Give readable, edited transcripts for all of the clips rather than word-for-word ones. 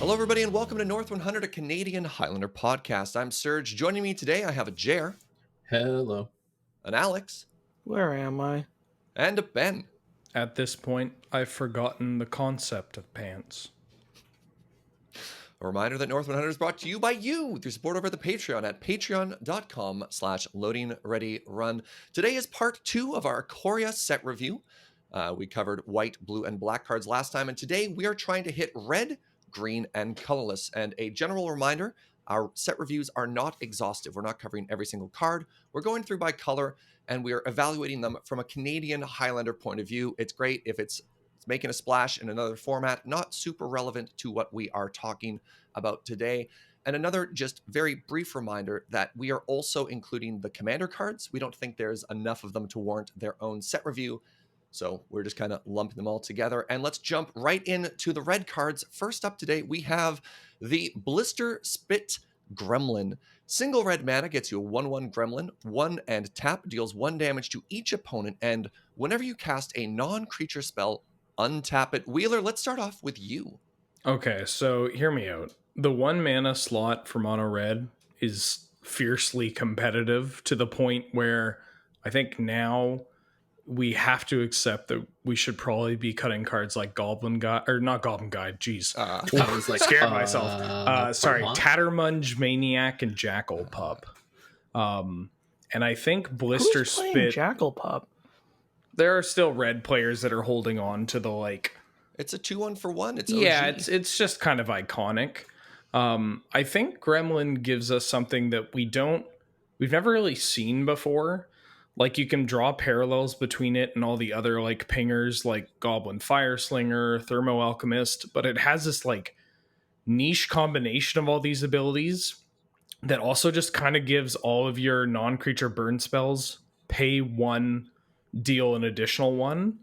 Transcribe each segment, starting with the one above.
Hello, everybody, and welcome to North 100, a Canadian Highlander podcast. I'm Serge. Joining me today, I have a Jer. Hello. An Alex. Where am I? And a Ben. At this point, I've forgotten the concept of pants. A reminder that North 100 is brought to you by you with your support over at the Patreon at patreon.com/loadingreadyrun. Today is part 2 of our Ikoria set review. We covered white, blue, and black cards last time, and today we are trying to hit red, green, and colorless. And a general reminder, our set reviews are not exhaustive. We're not covering every single card. We're going through by color, and we are evaluating them from a Canadian Highlander point of view. It's great if it's making a splash in another format, not super relevant to what we are talking about today. And another just very brief reminder that we are also including the commander cards. We don't think there's enough of them to warrant their own set review, so we're just kind of lumping them all together. And let's jump right into the red cards. First up today, we have the Blister Spit Gremlin. Single red mana gets you a 1/1 Gremlin, 1 and tap, deals 1 damage to each opponent, and whenever you cast a non-creature spell, untap it. Wheeler, let's start off with you. Okay, so hear me out. The 1 mana slot for mono red is fiercely competitive to the point where I think now we have to accept that we should probably be cutting cards like Goblin Guide, or not Goblin Guide, jeez. I was like, Scared myself. Sorry, Tattermunge, Maniac, and Jackal Pup. And I think Blister Who's playing Spit. Jackal Pup? There are still red players that are holding on to the like. It's a 2-1 for 1. It's OG. Yeah, it's just kind of iconic. I think Gremlin gives us something that we've never really seen before. Like, you can draw parallels between it and all the other like pingers like Goblin Fireslinger, Thermo Alchemist, but it has this like niche combination of all these abilities that also just kind of gives all of your non-creature burn spells pay 1, deal an additional 1.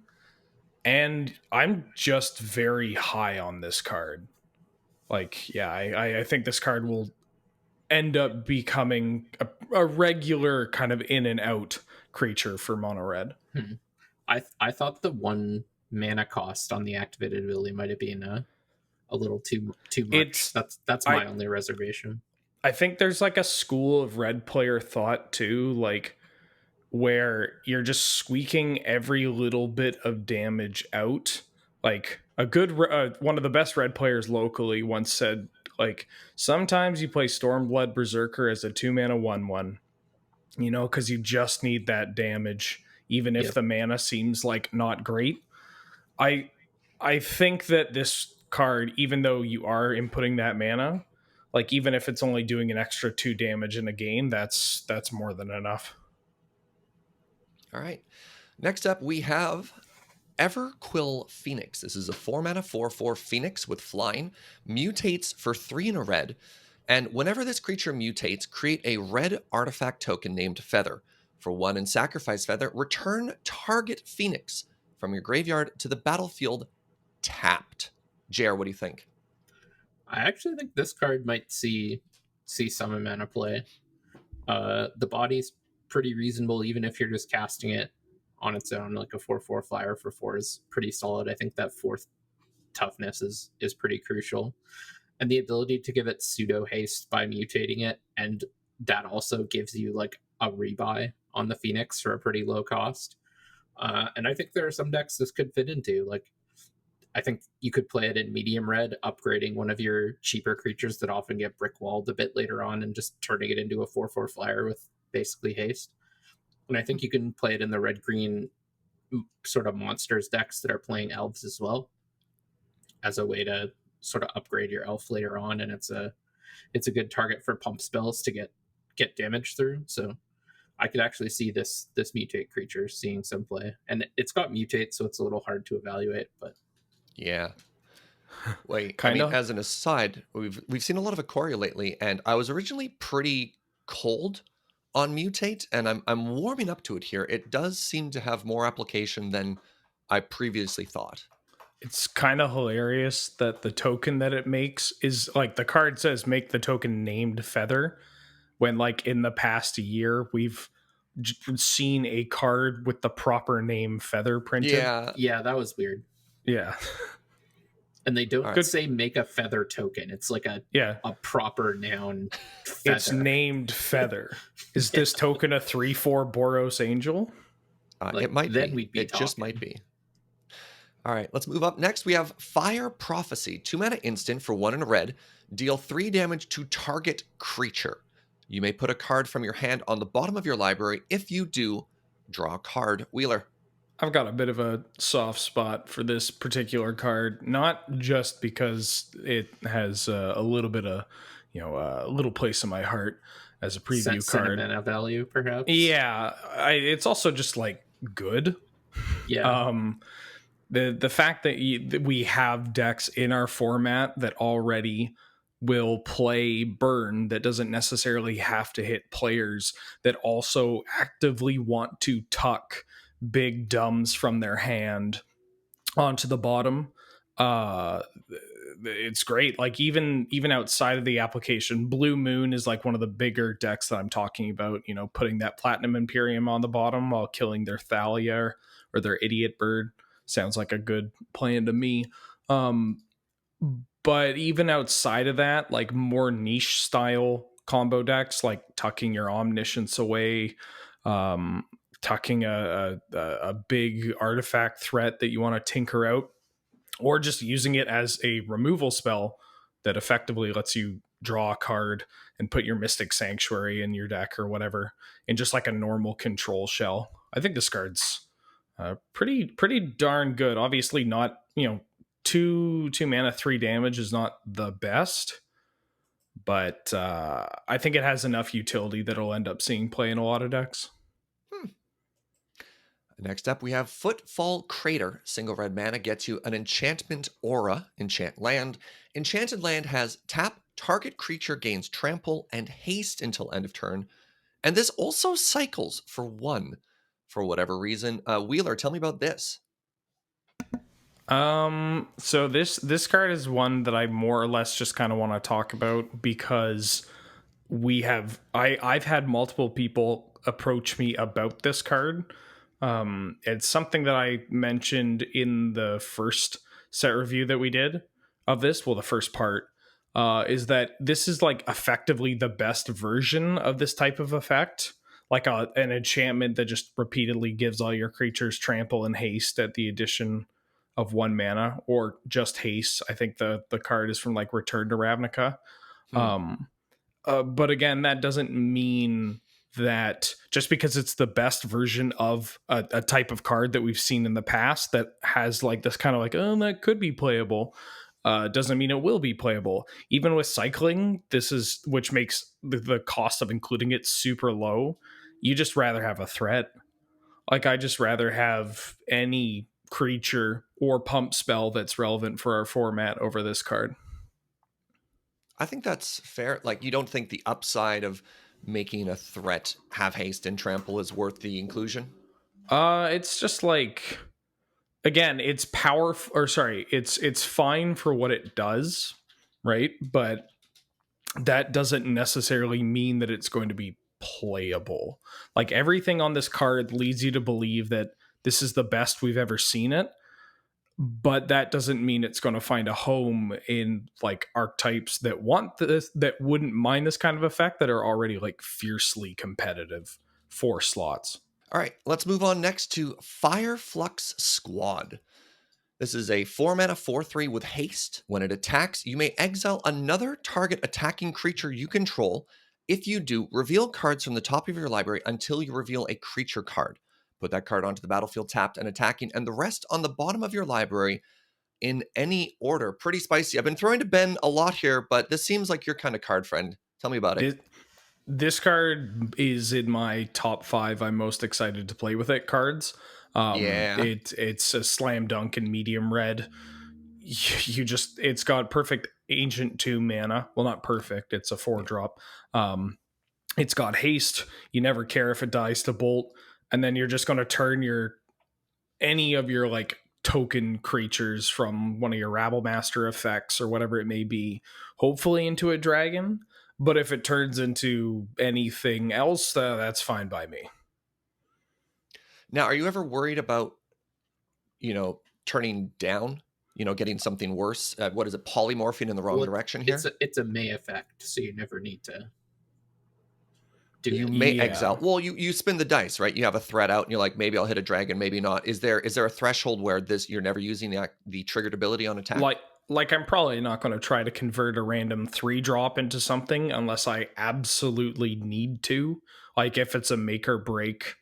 And I'm just very high on this card. Like, yeah, I think this card will end up becoming a regular kind of in and out creature for mono red. I thought the 1 mana cost on the activated ability might have been a little too much. That's my only reservation. I think there's like a school of red player thought too, like where you're just squeaking every little bit of damage out. Like a good one of the best red players locally once said, like, sometimes you play Stormblood Berserker as a 2 mana 1/1, you know, because you just need that damage, even if the mana seems like not great. I think that this card, even though you are inputting that mana, like even if it's only doing an extra 2 damage in a game, that's more than enough. All right. Next up, we have Quill Phoenix. This is a 4 mana 4/4 Phoenix with flying, mutates for 3 and a red, and whenever this creature mutates, create a red artifact token named Feather. For 1 and sacrifice Feather, return target Phoenix from your graveyard to the battlefield tapped. Jer, what do you think? I actually think this card might see some mana play. The body's pretty reasonable, even if you're just casting it on its own. Like a 4/4 flyer for 4 is pretty solid. I think that 4th toughness is pretty crucial. And the ability to give it pseudo haste by mutating it, and that also gives you like a rebuy on the Phoenix for a pretty low cost. And I think there are some decks this could fit into. Like, I think you could play it in medium red, upgrading one of your cheaper creatures that often get brick walled a bit later on and just turning it into a 4/4 flyer with basically haste. And I think you can play it in the red-green sort of monsters decks that are playing elves as well, as a way to sort of upgrade your elf later on. And it's a good target for pump spells to get damage through. So I could actually see this mutate creature seeing some play. And it's got mutate, so it's a little hard to evaluate, but Yeah. Wait, Kinda. I mean, as an aside, we've seen a lot of Ikoria lately, and I was originally pretty cold on mutate, and I'm warming up to it here. It does seem to have more application than I previously thought. It's kind of hilarious that the token that it makes is like the card says make the token named Feather, when like in the past year we've seen a card with the proper name Feather printed. Yeah. yeah, that was weird. Yeah. And they don't right. say make a feather token. It's like a proper noun. Feather. It's named Feather. Is this token a 3/4 Boros Angel? It might then be. We'd be it talking. Just might be. All right, let's move up. Next, we have Fire Prophecy. 2-mana instant for 1 and a red. Deal 3 damage to target creature. You may put a card from your hand on the bottom of your library. If you do, draw a card. Wheeler. I've got a bit of a soft spot for this particular card, not just because it has a little bit of, a little place in my heart as a preview card. Sentimental value, perhaps. Yeah, it's also just like good. Yeah. The fact that we have decks in our format that already will play burn, that doesn't necessarily have to hit players, that also actively want to tuck big dumbs from their hand onto the bottom. It's great. Like even outside of the application, Blue Moon is like one of the bigger decks that I'm talking about, putting that Platinum Imperium on the bottom while killing their Thalia or their Idiot Bird. Sounds like a good plan to me. But even outside of that, like more niche style combo decks, like tucking your Omniscience away, tucking a big artifact threat that you want to tinker out, or just using it as a removal spell that effectively lets you draw a card and put your Mystic Sanctuary in your deck or whatever in just like a normal control shell. I think this card's pretty darn good. Obviously not, 2 mana 3 damage is not the best, but I think it has enough utility that it'll end up seeing play in a lot of decks. Next up, we have Footfall Crater. Single red mana gets you an enchantment aura, enchant land. Enchanted land has tap, target creature gains trample and haste until end of turn. And this also cycles for 1 for whatever reason. Wheeler, tell me about this. So this card is one that I more or less just kind of want to talk about because I've had multiple people approach me about this card. It's something that I mentioned in the first set review that we did of this. Well, the first part is that this is like effectively the best version of this type of effect, like an enchantment that just repeatedly gives all your creatures trample and haste at the addition of 1 mana, or just haste. I think the card is from like Return to Ravnica. But again, that doesn't mean that just because it's the best version of a type of card that we've seen in the past that has like this kind of like, oh, that could be playable, doesn't mean it will be playable. Even with cycling, which makes the cost of including it super low. You just rather have a threat. Like, I just rather have any creature or pump spell that's relevant for our format over this card. I think that's fair. Like, you don't think the upside of making a threat have haste and trample is worth the inclusion? It's just like, again, it's it's fine for what it does, right? But that doesn't necessarily mean that it's going to be playable. Like, everything on this card leads you to believe that this is the best we've ever seen it, but that doesn't mean it's going to find a home in like archetypes that want this, that wouldn't mind this kind of effect, that are already like fiercely competitive for slots. All right, let's move on next to Fire Flux Squad. This is a 4 mana 4/3 with haste. When it attacks, you may exile another target attacking creature you control. If you do, reveal cards from the top of your library until you reveal a creature card. Put that card onto the battlefield tapped and attacking, and the rest on the bottom of your library in any order. Pretty spicy. I've been throwing to Ben a lot here, but this seems like your kind of card, friend. Tell me about it. This card is in my top 5 I'm most excited to play with it cards. It's a slam dunk in medium red. It's got perfect Ancient 2 mana. Well, not perfect. It's a 4-drop. It's got haste. You never care if it dies to bolt. And then you're just going to turn any of your like token creatures from one of your Rabblemaster effects or whatever it may be, hopefully into a dragon. But if it turns into anything else, that's fine by me. Now, are you ever worried about, turning down, getting something worse. What is it? Polymorphing in the wrong direction here? It's a May effect, so you never need to do You it. may Yeah. exile. Well, you spin the dice, right? You have a threat out, and you're like, maybe I'll hit a dragon, maybe not. Is there a threshold where you're never using the triggered ability on attack? Like I'm probably not going to try to convert a random 3-drop into something unless I absolutely need to. Like if it's a make or break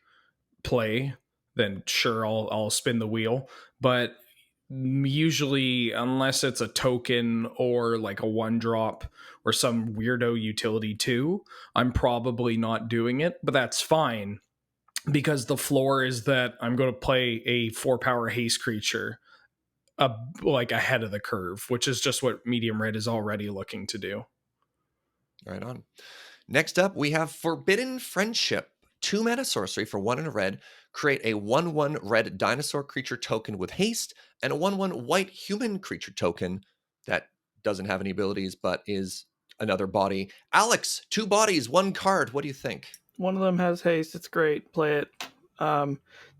play, then sure, I'll spin the wheel. But usually, unless it's a token or like a 1-drop or some weirdo utility 2, I'm probably not doing it. But that's fine, because the floor is that I'm going to play a 4-power haste creature like ahead of the curve, which is just what medium red is already looking to do. Right on. Next up, we have Forbidden Friendship. 2 mana sorcery for 1 and a red. Create a 1/1 red dinosaur creature token with haste and a 1/1 white human creature token that doesn't have any abilities but is another body. Alex, 2 bodies, 1 card. What do you think? One of them has haste. It's great. Play it.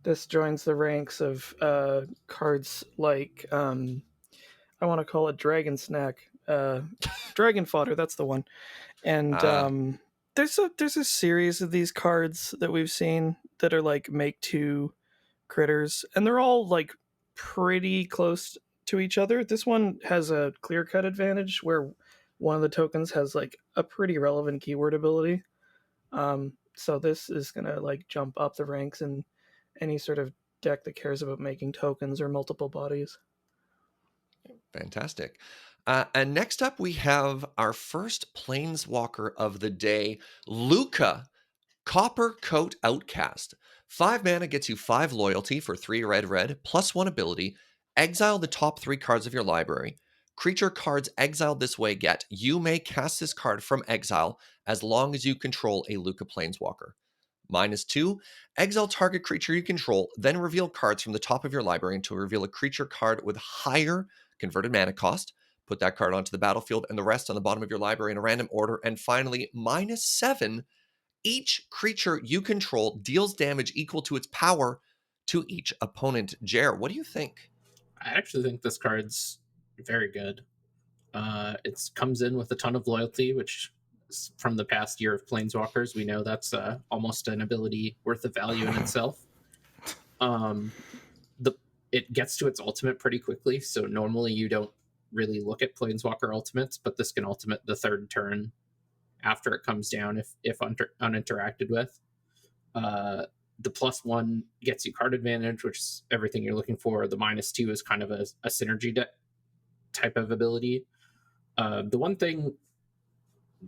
This joins the ranks of cards like I want to call it Dragon Snack, Dragon Fodder. That's the one. And there's a series of these cards that we've seen that are like make 2 critters, and they're all like pretty close to each other. This one has a clear cut advantage where one of the tokens has like a pretty relevant keyword ability. So this is gonna like jump up the ranks in any sort of deck that cares about making tokens or multiple bodies. Fantastic. And next up, we have our first Planeswalker of the day, Looka, Copper Coat Outcast. 5 mana gets you 5 loyalty for 3 red, +1 ability. Exile the top 3 cards of your library. Creature cards exiled this way get, you may cast this card from exile as long as you control a Looka Planeswalker. -2, exile target creature you control, then reveal cards from the top of your library until reveal a creature card with higher converted mana cost. Put that card onto the battlefield and the rest on the bottom of your library in a random order. And finally, -7, each creature you control deals damage equal to its power to each opponent. Jer, what do you think? I actually think this card's very good. It comes in with a ton of loyalty, which from the past year of Planeswalkers, we know that's almost an ability worth of value in itself. It gets to its ultimate pretty quickly, so normally you don't really look at Planeswalker ultimates, but this can ultimate the 3rd turn after it comes down if uninteracted with. The +1 gets you card advantage, which is everything you're looking for. The -2 is kind of a synergy type of ability. The one thing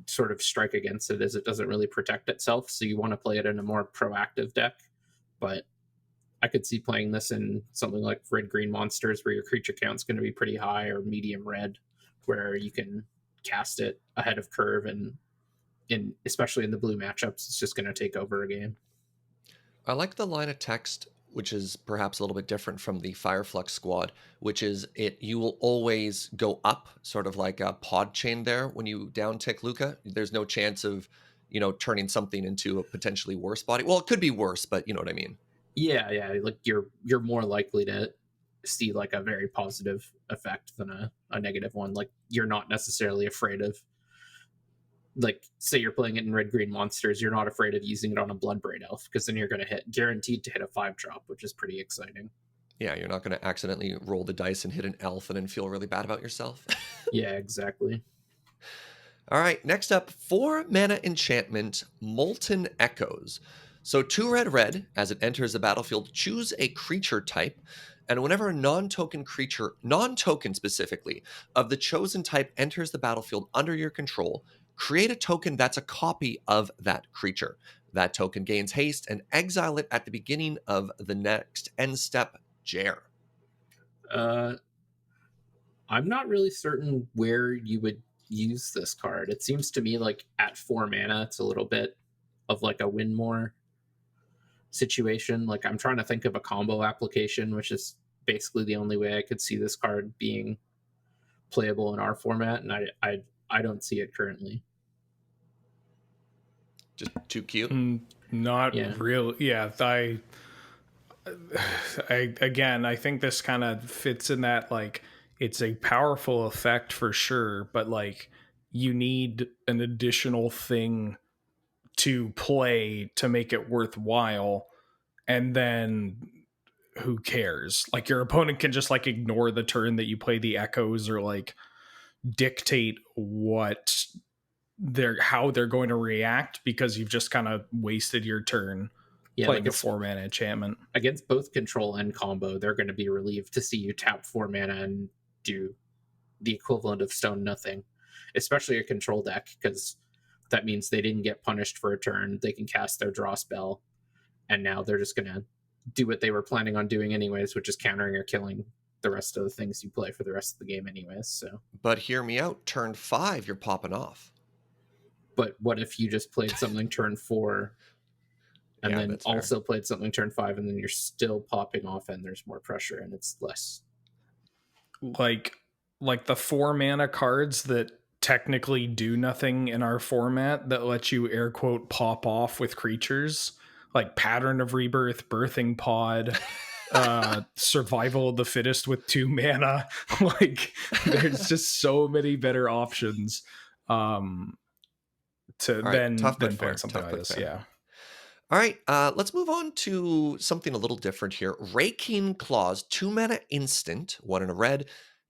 sort of strike against it is it doesn't really protect itself, so you want to play it in a more proactive deck. But I could see playing this in something like red-green monsters where your creature count's going to be pretty high, or medium red, where you can cast it ahead of curve, and especially in the blue matchups, it's just going to take over a game. I like the line of text, which is perhaps a little bit different from the Fireflux squad, which is you will always go up, sort of like a pod chain there when you down tick Looka. There's no chance of, turning something into a potentially worse body. Well, it could be worse, but you know what I mean. Yeah, like you're more likely to see like a very positive effect than a negative one. Like you're not necessarily afraid of, like, say you're playing it in red-green monsters, you're not afraid of using it on a Bloodbraid Elf, because then you're going to guaranteed to hit a 5-drop, which is pretty exciting. Yeah, you're not going to accidentally roll the dice and hit an elf and then feel really bad about yourself. Yeah, exactly. All right, next up, 4 mana enchantment, Molten Echoes. So 2 red, as it enters the battlefield, choose a creature type, and whenever a non-token creature, non-token specifically, of the chosen type enters the battlefield under your control, create a token that's a copy of that creature. That token gains haste and exile it at the beginning of the next end step. Jer. I'm not really certain where you would use this card. It seems to me like at 4 mana, it's a little bit of like a win more situation. Like I'm trying to think of a combo application, which is basically the only way I could see this card being playable in our format, and I don't see it currently. Just too cute. Not real. Yeah, I think this kind of fits in that, like, it's a powerful effect for sure, but like you need an additional thing to play to make it worthwhile, and then who cares? Like your opponent can just like ignore the turn that you play the echoes, or like dictate how they're going to react, because you've just kind of wasted your turn playing a 4-mana enchantment. Against both control and combo, they're going to be relieved to see you tap 4 mana and do the equivalent of stone nothing, especially a control deck, because that means they didn't get punished for a turn. They can cast their draw spell, and now they're just going to do what they were planning on doing anyways, which is countering or killing the rest of the things you play for the rest of the game anyways. So, But hear me out. Turn 5, you're popping off. but what if you just played something turn 4 and then that's fair. also played something turn 5, and then you're still popping off and there's more pressure and it's less. Like the 4-mana cards that technically do nothing in our format that let you air quote pop off with creatures, like Pattern of Rebirth, Birthing Pod, Survival of the Fittest with 2 mana. Like there's just so many better options than playing something like this. Yeah. All right, let's move on to something a little different here. Raking Clause, 2 mana instant, 1 in a red.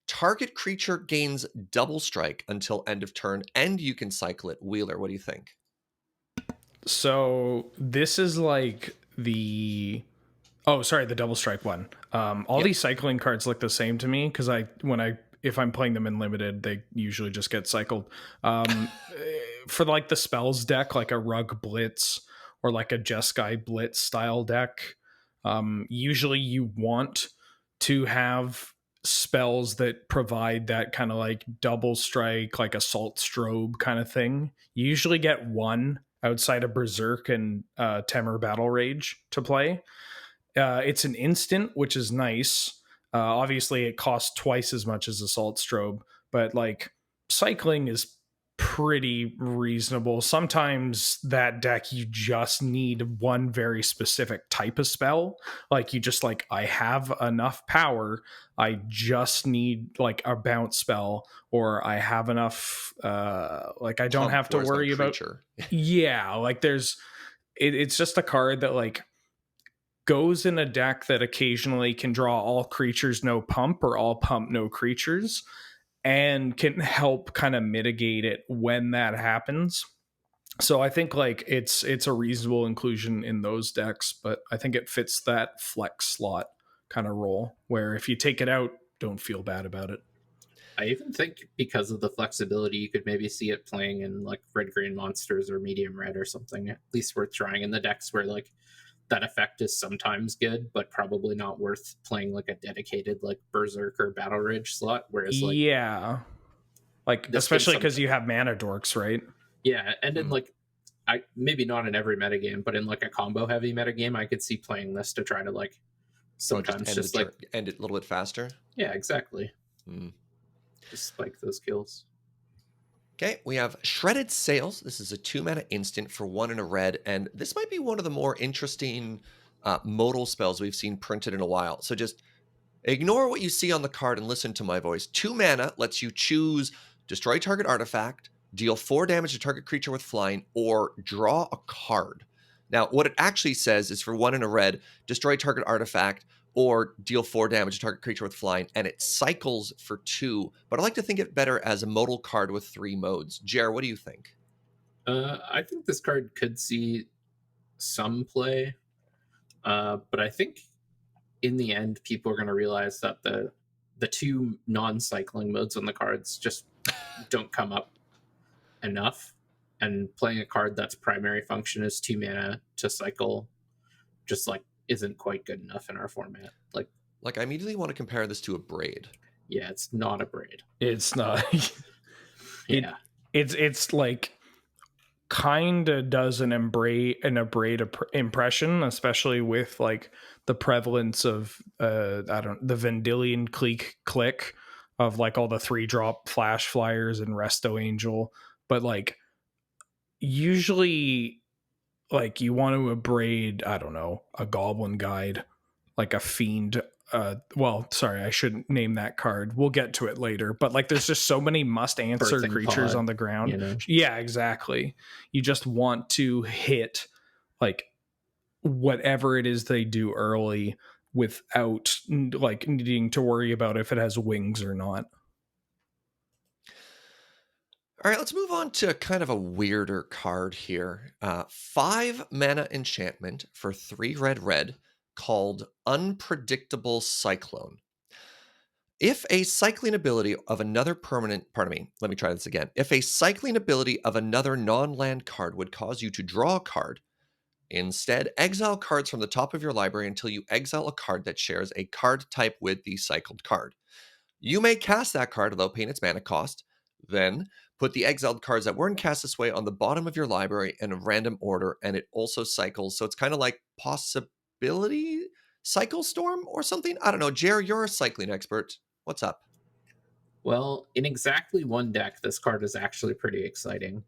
Target creature gains double strike until end of turn, and you can cycle it. Wheeler, what do you think? So this is like the double strike one. All these cycling cards look the same to me, because if I'm playing them in limited, they usually just get cycled. For like the spells deck, like a Rug Blitz or like a Jeskai Blitz style deck, usually you want to have spells that provide that kind of like double strike, like Assault Strobe kind of thing. You usually get one outside of Berserk and Temur Battle Rage to play. It's an instant, which is nice. Obviously, it costs twice as much as Assault Strobe, but like cycling is pretty reasonable. Sometimes that deck, you just need one very specific type of spell. Like you just like, I have enough power, I just need like a bounce spell, or I have enough like I don't have to worry about yeah, like it's just a card that like goes in a deck that occasionally can draw all creatures no pump, or all pump no creatures, and can help kind of mitigate it when that happens. So I think like it's a reasonable inclusion in those decks, but I think it fits that flex slot kind of role where if you take it out, don't feel bad about it. I even think because of the flexibility, you could maybe see it playing in like red-green monsters or medium red or something, at least worth trying in the decks where like that effect is sometimes good, but probably not worth playing like a dedicated like Berserk or Battle Rage slot. Whereas like like especially because you have mana dorks, right? Yeah, and in like maybe not in every metagame, but in like a combo heavy metagame, I could see playing this to try to like sometimes just like end it a little bit faster. Yeah, exactly. Just spike those kills. Okay, we have Shredded Sails. This is a 2 mana instant for 1 in a red, and this might be one of the more interesting modal spells we've seen printed in a while. So just ignore what you see on the card and listen to my voice. 2 mana lets you choose destroy target artifact, deal 4 damage to target creature with flying, or draw a card. Now, what it actually says is for 1 in a red, destroy target artifact, or deal 4 damage to target creature with flying, and it cycles for 2. But I like to think it better as a modal card with 3 modes. Jer, what do you think? I think this card could see some play, but I think in the end, people are going to realize that the 2 non-cycling modes on the cards just don't come up enough, and playing a card that's primary function is 2 mana to cycle just like isn't quite good enough in our format. Like I immediately want to compare this to a Braid. Yeah, it's not a Braid. It's not. Yeah, it's like kind of does an Braid impression, especially with like the prevalence of the Vendilion click of like all the 3-drop flash flyers and Resto Angel, but like usually like you want to braid, I don't know, a Goblin Guide, like a Fiend well, sorry, I shouldn't name that card. We'll get to it later. But like, there's just so many must answer Birthing creatures pod, on the ground. you know? Yeah, exactly. You just want to hit like whatever it is they do early without like needing to worry about if it has wings or not. All right, let's move on to kind of a weirder card here. 5 mana enchantment for 3 red called Unpredictable Cyclone. If a cycling ability of another permanent, pardon me, let me try this again. If a cycling ability of another non-land card would cause you to draw a card, instead exile cards from the top of your library until you exile a card that shares a card type with the cycled card. You may cast that card without paying its mana cost. Then put the exiled cards that weren't cast this way on the bottom of your library in a random order, and it also cycles. So it's kind of like possibility cycle storm or something. I don't know. Jer, you're a cycling expert. What's up? Well, in exactly one deck, this card is actually pretty exciting.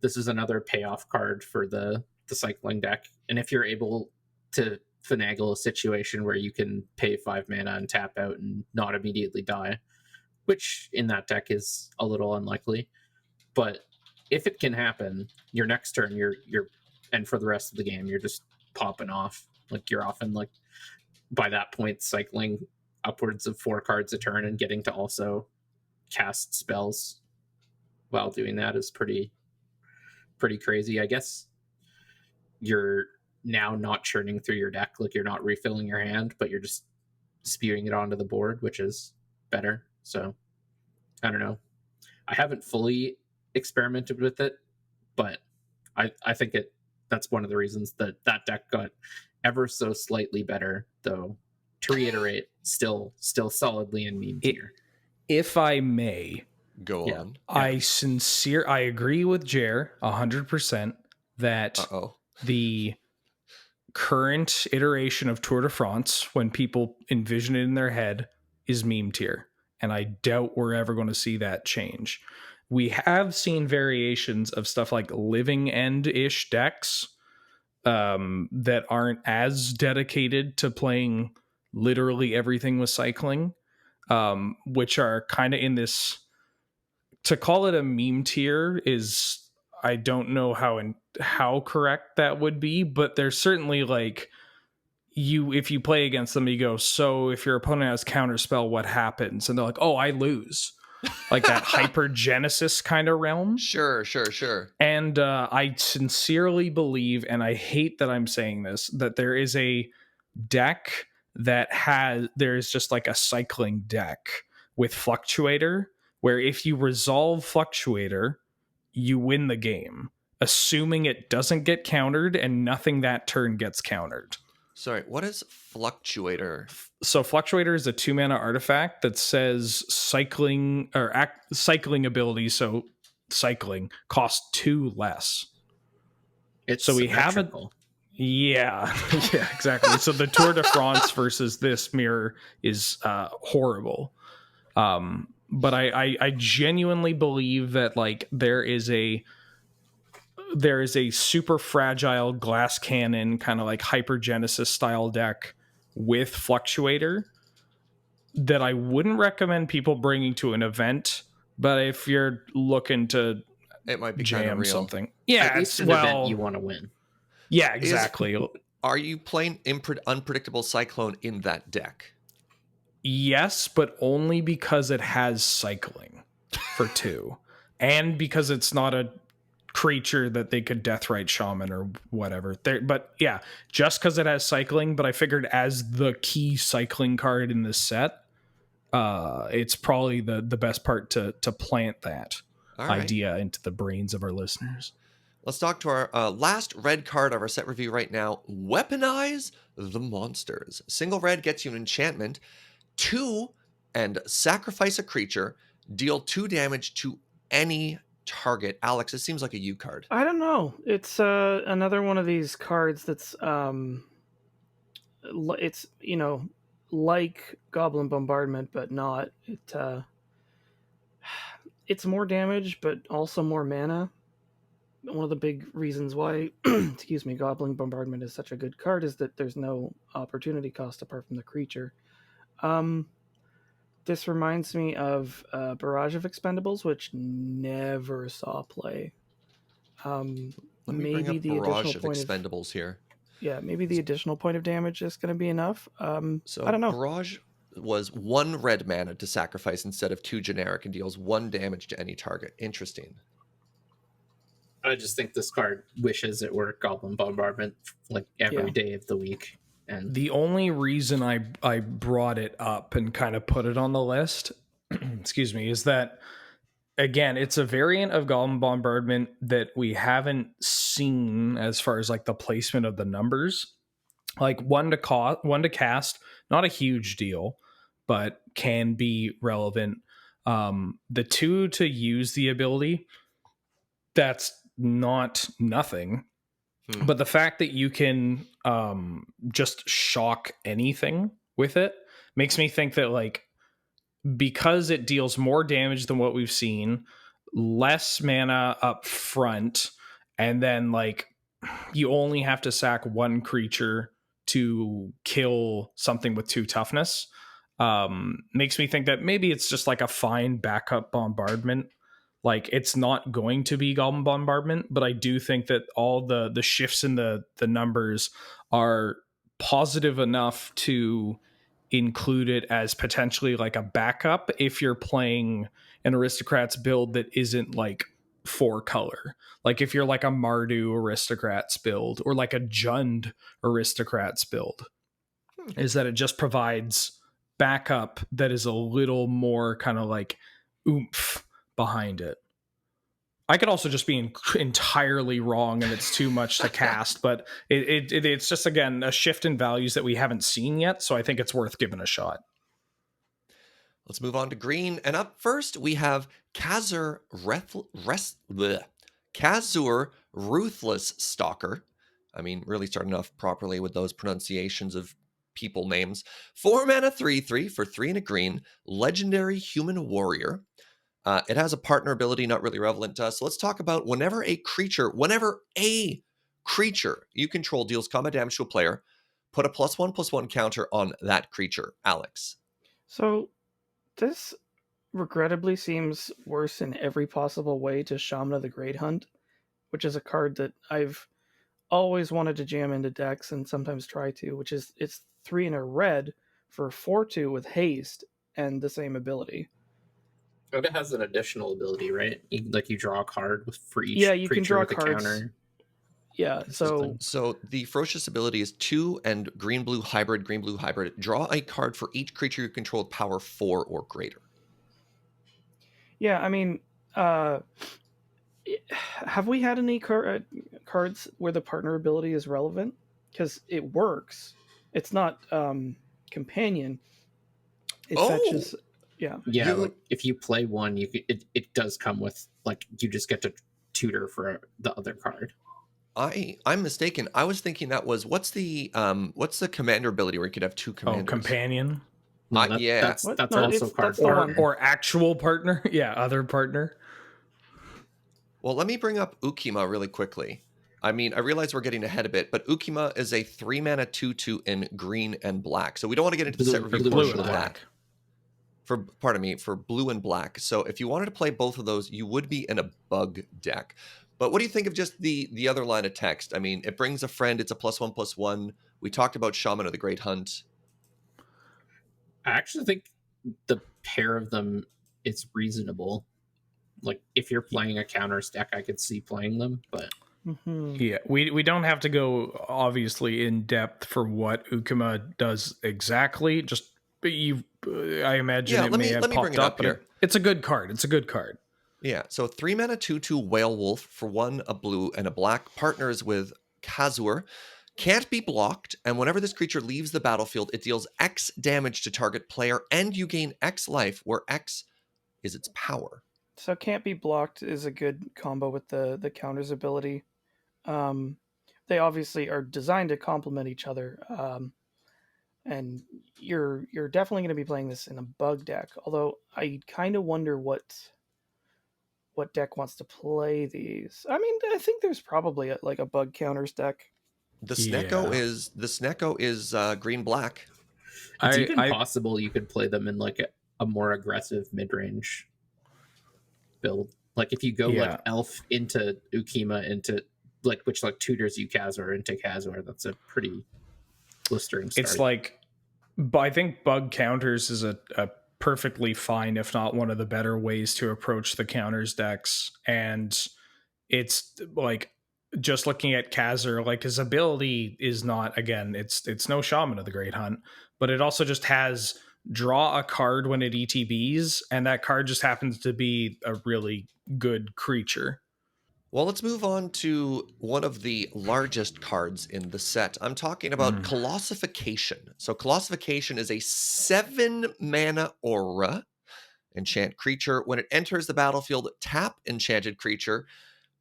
This is another payoff card for the cycling deck, and if you're able to finagle a situation where you can pay 5 mana and tap out and not immediately die, which in that deck is a little unlikely, but if it can happen, your next turn you're and for the rest of the game you're just popping off. Like, you're often, like, by that point cycling upwards of 4 cards a turn, and getting to also cast spells while doing that is pretty crazy. I guess you're now not churning through your deck, like you're not refilling your hand, but you're just spewing it onto the board, which is better. So I don't know. I haven't fully experimented with it, but I think that's one of the reasons that deck got ever so slightly better, though. To reiterate, still solidly in meme tier. If I may, Go on. I agree with Jer 100% that the current iteration of Tour de France, when people envision it in their head, is meme tier. And I doubt we're ever going to see that change. We have seen variations of stuff like Living End-ish decks that aren't as dedicated to playing literally everything with cycling, which are kind of in this... To call it a meme tier is... I don't know how correct that would be, but there's certainly like... if you play against them, you go, so if your opponent has counterspell, what happens? And they're like, oh, I lose. Like that hypergenesis kind of realm. Sure. And I sincerely believe, and I hate that I'm saying this, that there is a deck there's just like a cycling deck with Fluctuator, where if you resolve Fluctuator, you win the game, assuming it doesn't get countered and nothing that turn gets countered. Sorry, what is Fluctuator? So Fluctuator is a 2-mana artifact that says cycling ability, so cycling costs 2 less. It's so we haven't. Yeah, exactly. So the Tour de France versus this mirror is horrible. But I genuinely believe that like there is a super fragile glass cannon kind of like hypergenesis style deck with Fluctuator that I wouldn't recommend people bringing to an event, but if you're looking to it might be jam kind of real. something, at least an event you want to win. Yeah, exactly. Are you playing Unpredictable Cyclone in that deck? Yes, but only because it has cycling for 2, and because it's not a creature that they could Deathrite Shaman or whatever. But yeah, just because it has cycling. But I figured as the key cycling card in this set, it's probably the best part to plant that idea into the brains of our listeners. Let's talk to our last red card of our set review right now. Weaponize the monsters. Single red gets you an enchantment. 2, and sacrifice a creature. Deal 2 damage to any target. Alex, it seems like a U card. I don't know. It's another one of these cards that's it's like Goblin Bombardment, but not. It's more damage, but also more mana. one of the big reasons why, excuse me, Goblin Bombardment is such a good card is that there's no opportunity cost apart from the creature. This reminds me of Barrage of Expendables, which never saw play. Let me bring Maybe up the additional Barrage of point of Expendables here. maybe the additional point of damage is going to be enough. So I don't know. Barrage was 1 red mana to sacrifice instead of 2 generic and deals 1 damage to any target. Interesting. I just think this card wishes it were Goblin Bombardment like every day of the week. And the only reason I brought it up and kind of put it on the list, excuse me, is that again, it's a variant of Goblin Bombardment that we haven't seen as far as like the placement of the numbers. Like one to cast, not a huge deal, but can be relevant. The 2 to use the ability, that's not nothing. But the fact that you can just shock anything with it makes me think that, like, because it deals more damage than what we've seen, less mana up front, and then like you only have to sack 1 creature to kill something with 2 toughness, makes me think that maybe it's just like a fine backup bombardment. Like, it's not going to be Goblin Bombardment, but I do think that all the shifts in the numbers are positive enough to include it as potentially like a backup if you're playing an Aristocrats build that isn't like 4 color. Like if you're like a Mardu Aristocrats build or like a Jund Aristocrats build, is that it just provides backup that is a little more kind of like oomph behind it. I could also just be entirely wrong and it's too much to cast, but it's just, again, a shift in values that we haven't seen yet, so I think it's worth giving a shot. Let's move on to green. And up first, we have Kazur Ruthless Stalker. I mean, really starting off properly with those pronunciations of people names. 4 mana 3/3 for 3 and a green. Legendary Human Warrior. It has a partner ability, not really relevant to us. So let's talk about whenever a creature you control deals combat damage to a player, put a +1/+1 counter on that creature. Alex. So this regrettably seems worse in every possible way to Shaman of the Great Hunt, which is a card that I've always wanted to jam into decks and sometimes try to, which is it's 3 in a red for 4/2 with haste and the same ability. But it has an additional ability, right? You draw a card for each you creature can draw with cards. a counter. Yeah, So the Ferocious ability is 2 and green-blue hybrid. Draw a card for each creature you control with power 4 or greater. Yeah, I mean, have we had any cards where the partner ability is relevant? Because it works. It's not companion. It fetches. Yeah. Like if you play one, it does come with, like, you just get to tutor for the other card. I'm mistaken. I was thinking that was what's the commander ability where you could have 2 commanders? Oh, companion. No, that's also card partner. Or actual partner. Yeah, other partner. Well, let me bring up Ukima really quickly. I mean, I realize we're getting ahead a bit, but Ukima is a 3 mana 2/2 in green and black. So we don't want to get into the set review portion of that. For blue and black. So if you wanted to play both of those, you would be in a bug deck. But what do you think of just the other line of text? I mean, it brings a friend. It's a +1/+1. We talked about Shaman of the Great Hunt. I actually think the pair of them is reasonable. Like, if you're playing a counters deck, I could see playing them, but yeah, we don't have to go obviously in depth for what Ukima does exactly. Just I imagine it may have popped up here. It's a good card. It's a good card. Yeah, so 3 mana 2/2 Whale Wolf for 1, a blue and a black. Partners with Kazur. Can't be blocked, and whenever this creature leaves the battlefield, it deals X damage to target player, and you gain X life, where X is its power. So can't be blocked is a good combo with the counters ability. They obviously are designed to complement each other, and you're definitely going to be playing this in a bug deck. Although I kind of wonder what what deck wants to play these. I mean, I think there's probably a bug counters deck. The Yeah. Snecko is green black. It's even I possible you could play them in like a more aggressive mid-range build. Like if you go like Elf into Ukima into like which like tutors you Khazor into Khazor, that's a pretty blistering start. It's like, but I think bug counters is a perfectly fine, if not one of the better ways to approach the counters decks. And it's like just looking at Khazor, like his ability is not, again, it's no Shaman of the Great Hunt, but it also just has draw a card when it ETBs, and that card just happens to be a really good creature. Well, let's move on to one of the largest cards in the set. I'm talking about Kalasafication. So Kalasafication is a 7-mana aura enchant creature. When it enters the battlefield, tap enchanted creature.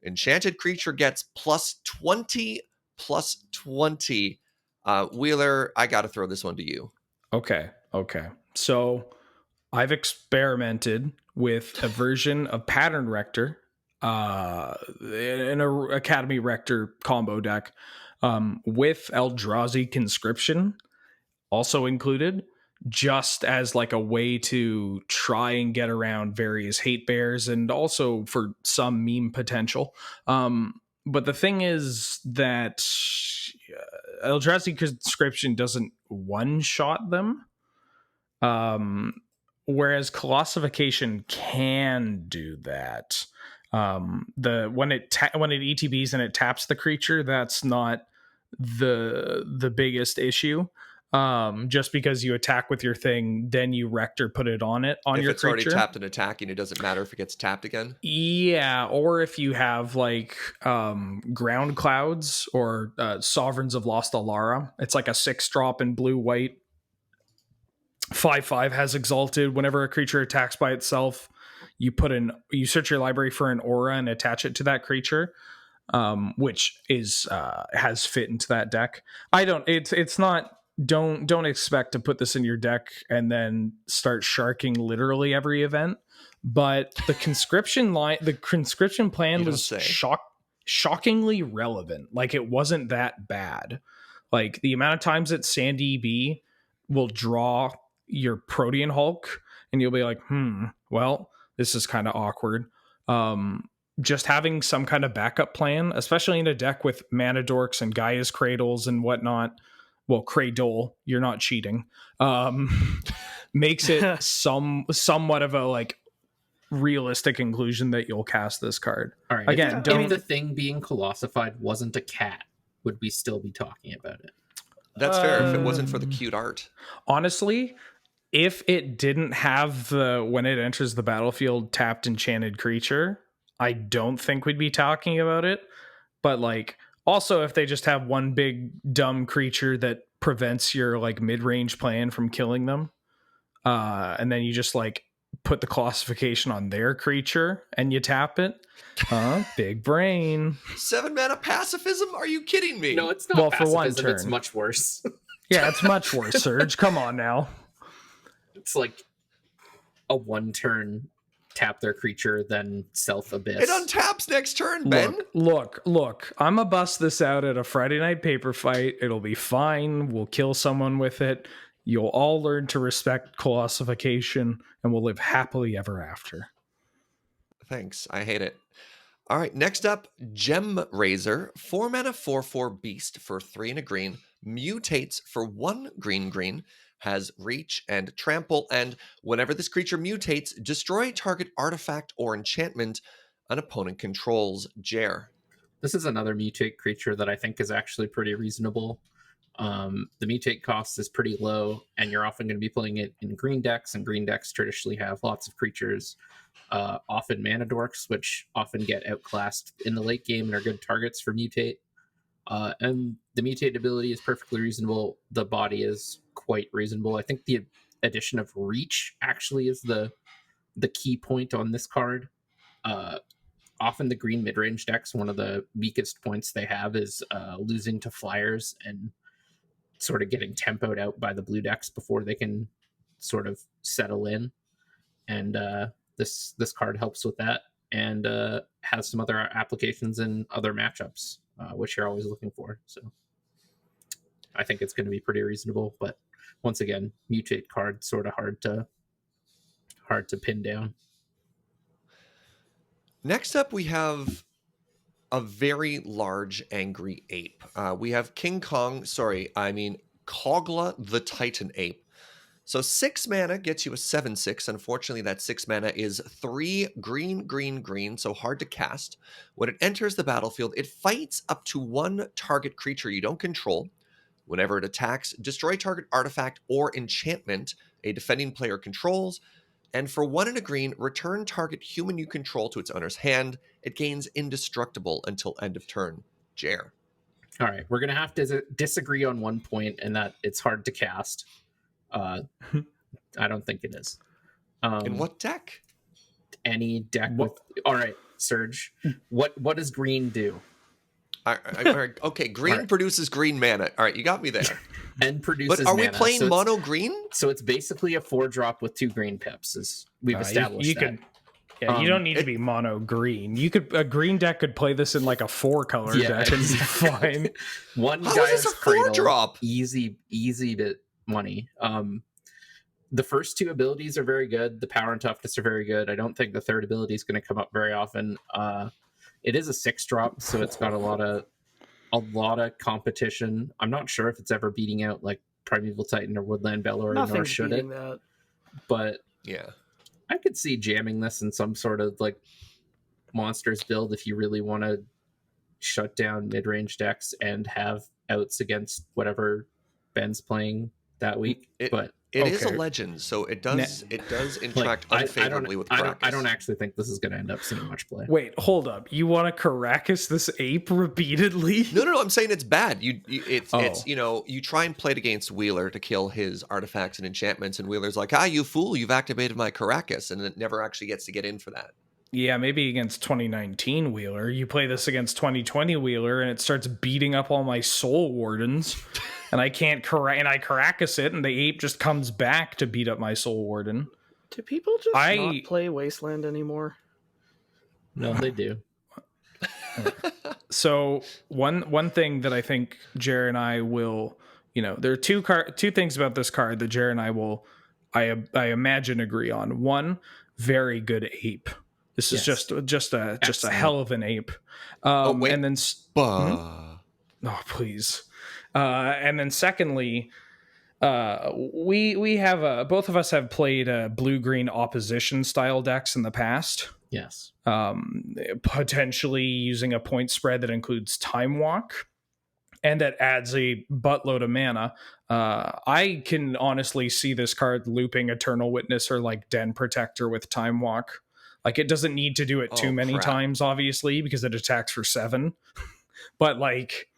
Enchanted creature gets +20/+20. Wheeler, I got to throw this one to you. Okay. So I've experimented with a version of Pattern Rector in a Academy Rector combo deck with Eldrazi Conscription also included, just as like a way to try and get around various hate bears and also for some meme potential. But the thing is that Eldrazi Conscription doesn't one-shot them. Whereas Kalasafication can do that. When it ETBs and it taps the creature, that's not the biggest issue. Just because you attack with your thing, then you Rector put it on your creature. If it's already tapped and attacking, it doesn't matter if it gets tapped again? Yeah, or if you have like Ground Clouds or Sovereigns of Lost Alara. It's like a 6-drop in blue-white. 5/5 has Exalted. Whenever a creature attacks by itself, you search your library for an aura and attach it to that creature, which is has fit into that deck. Don't expect to put this in your deck and then start sharking literally every event. But the conscription plan was shockingly relevant. Like, it wasn't that bad. Like, the amount of times that Sandy B will draw your Protean Hulk and you'll be like, well, this is kind of awkward. Just having some kind of backup plan, especially in a deck with Mana Dorks and Gaia's Cradles and whatnot. Well, Cradle, you're not cheating. Makes it somewhat of a like realistic conclusion that you'll cast this card. All right. Again, if the thing being colossified wasn't a cat, would we still be talking about it? That's fair. If it wasn't for the cute art. Honestly, if it didn't have the when it enters the battlefield tapped enchanted creature, I don't think we'd be talking about it. But like, also if they just have one big dumb creature that prevents your like mid-range plan from killing them, and then you just like put the classification on their creature and you tap it. Big brain. 7-mana pacifism? Are you kidding me? No, it's not. Well, pacifism, for one turn. It's much worse. Yeah, it's much worse, Serge. Come on now. It's like a 1-turn tap their creature, then Self Abyss. It untaps next turn, Ben. Look. I'm gonna bust this out at a Friday night paper fight. It'll be fine. We'll kill someone with it. You'll all learn to respect Kalasafication, and we'll live happily ever after. Thanks. I hate it. All right, next up, Gem Razor. 4-mana 4/4 beast for 3 and a green. Mutates for 1 green. Has reach and trample, and whenever this creature mutates, destroy target artifact or enchantment an opponent controls. Jer. This is another mutate creature that I think is actually pretty reasonable. The mutate cost is pretty low, and you're often going to be playing it in green decks, and green decks traditionally have lots of creatures, often mana dorks, which often get outclassed in the late game and are good targets for mutate. And the mutate ability is perfectly reasonable. The body is quite reasonable. I think the addition of reach actually is the key point on this card. Often the green mid-range decks, one of the weakest points they have is losing to flyers and sort of getting tempoed out by the blue decks before they can sort of settle in. And this card helps with that. and has some other applications in other matchups, which you're always looking for. So I think it's going to be pretty reasonable. But once again, mutate card sort of hard to pin down. Next up, we have a very large angry ape. We have Kogla the Titan Ape. So 6 mana gets you a 7/6. Unfortunately, that 6 mana is 3 green, green, green, so hard to cast. When it enters the battlefield, it fights up to 1 target creature you don't control. Whenever it attacks, destroy target artifact or enchantment a defending player controls. And for 1 and a green, return target human you control to its owner's hand. It gains indestructible until end of turn. Jer. All right, we're going to have to disagree on one point, and that it's hard to cast. I don't think it is. In what deck? Any deck with... All right, Serge, what does green do? All right, okay, green produces green mana. All right, you got me there. And produces But are we mana, playing so mono green? So it's basically a 4-drop with 2 green pips, as we've established that. You don't need to be mono green. A green deck could play this in like a 4-color deck and be fine. One How guy's is this a 4-drop? Easy bit money. The first 2 abilities are very good. The power and toughness are very good. I don't think the third ability is going to come up very often. It is a 6-drop, so it's got a lot of competition. I'm not sure if it's ever beating out like Primeval Titan or Woodland Bellower, nor should it. That. But yeah, I could see jamming this in some sort of like monsters build if you really want to shut down mid-range decks and have outs against whatever Ben's playing that week. It is a legend, so it does interact unfavorably with Karakas. I don't actually think this is going to end up seeing much play. Wait, hold up. You want to Karakas this ape repeatedly? No. I'm saying it's bad. It's you try and play it against Wheeler to kill his artifacts and enchantments, and Wheeler's like, you fool, you've activated my Karakas, and it never actually gets to get in for that. Yeah, maybe against 2019 Wheeler. You play this against 2020 Wheeler, and it starts beating up all my Soul Wardens, and I can't and I Karakas it, and the ape just comes back to beat up my Soul Warden. Do people just not play Wasteland anymore? No, they do. So one thing that I think Jer and I will, there are two things about this card that Jer and I will, I imagine, agree on. One, very good ape. This is just a hell of an ape. And then oh please. And then secondly, we have both of us have played blue-green opposition style decks in the past. Yes. Potentially using a point spread that includes Time Walk and that adds a buttload of mana. I can honestly see this card looping Eternal Witness or like Den Protector with Time Walk. Like, it doesn't need to do it too many times, obviously, because it attacks for 7. But like,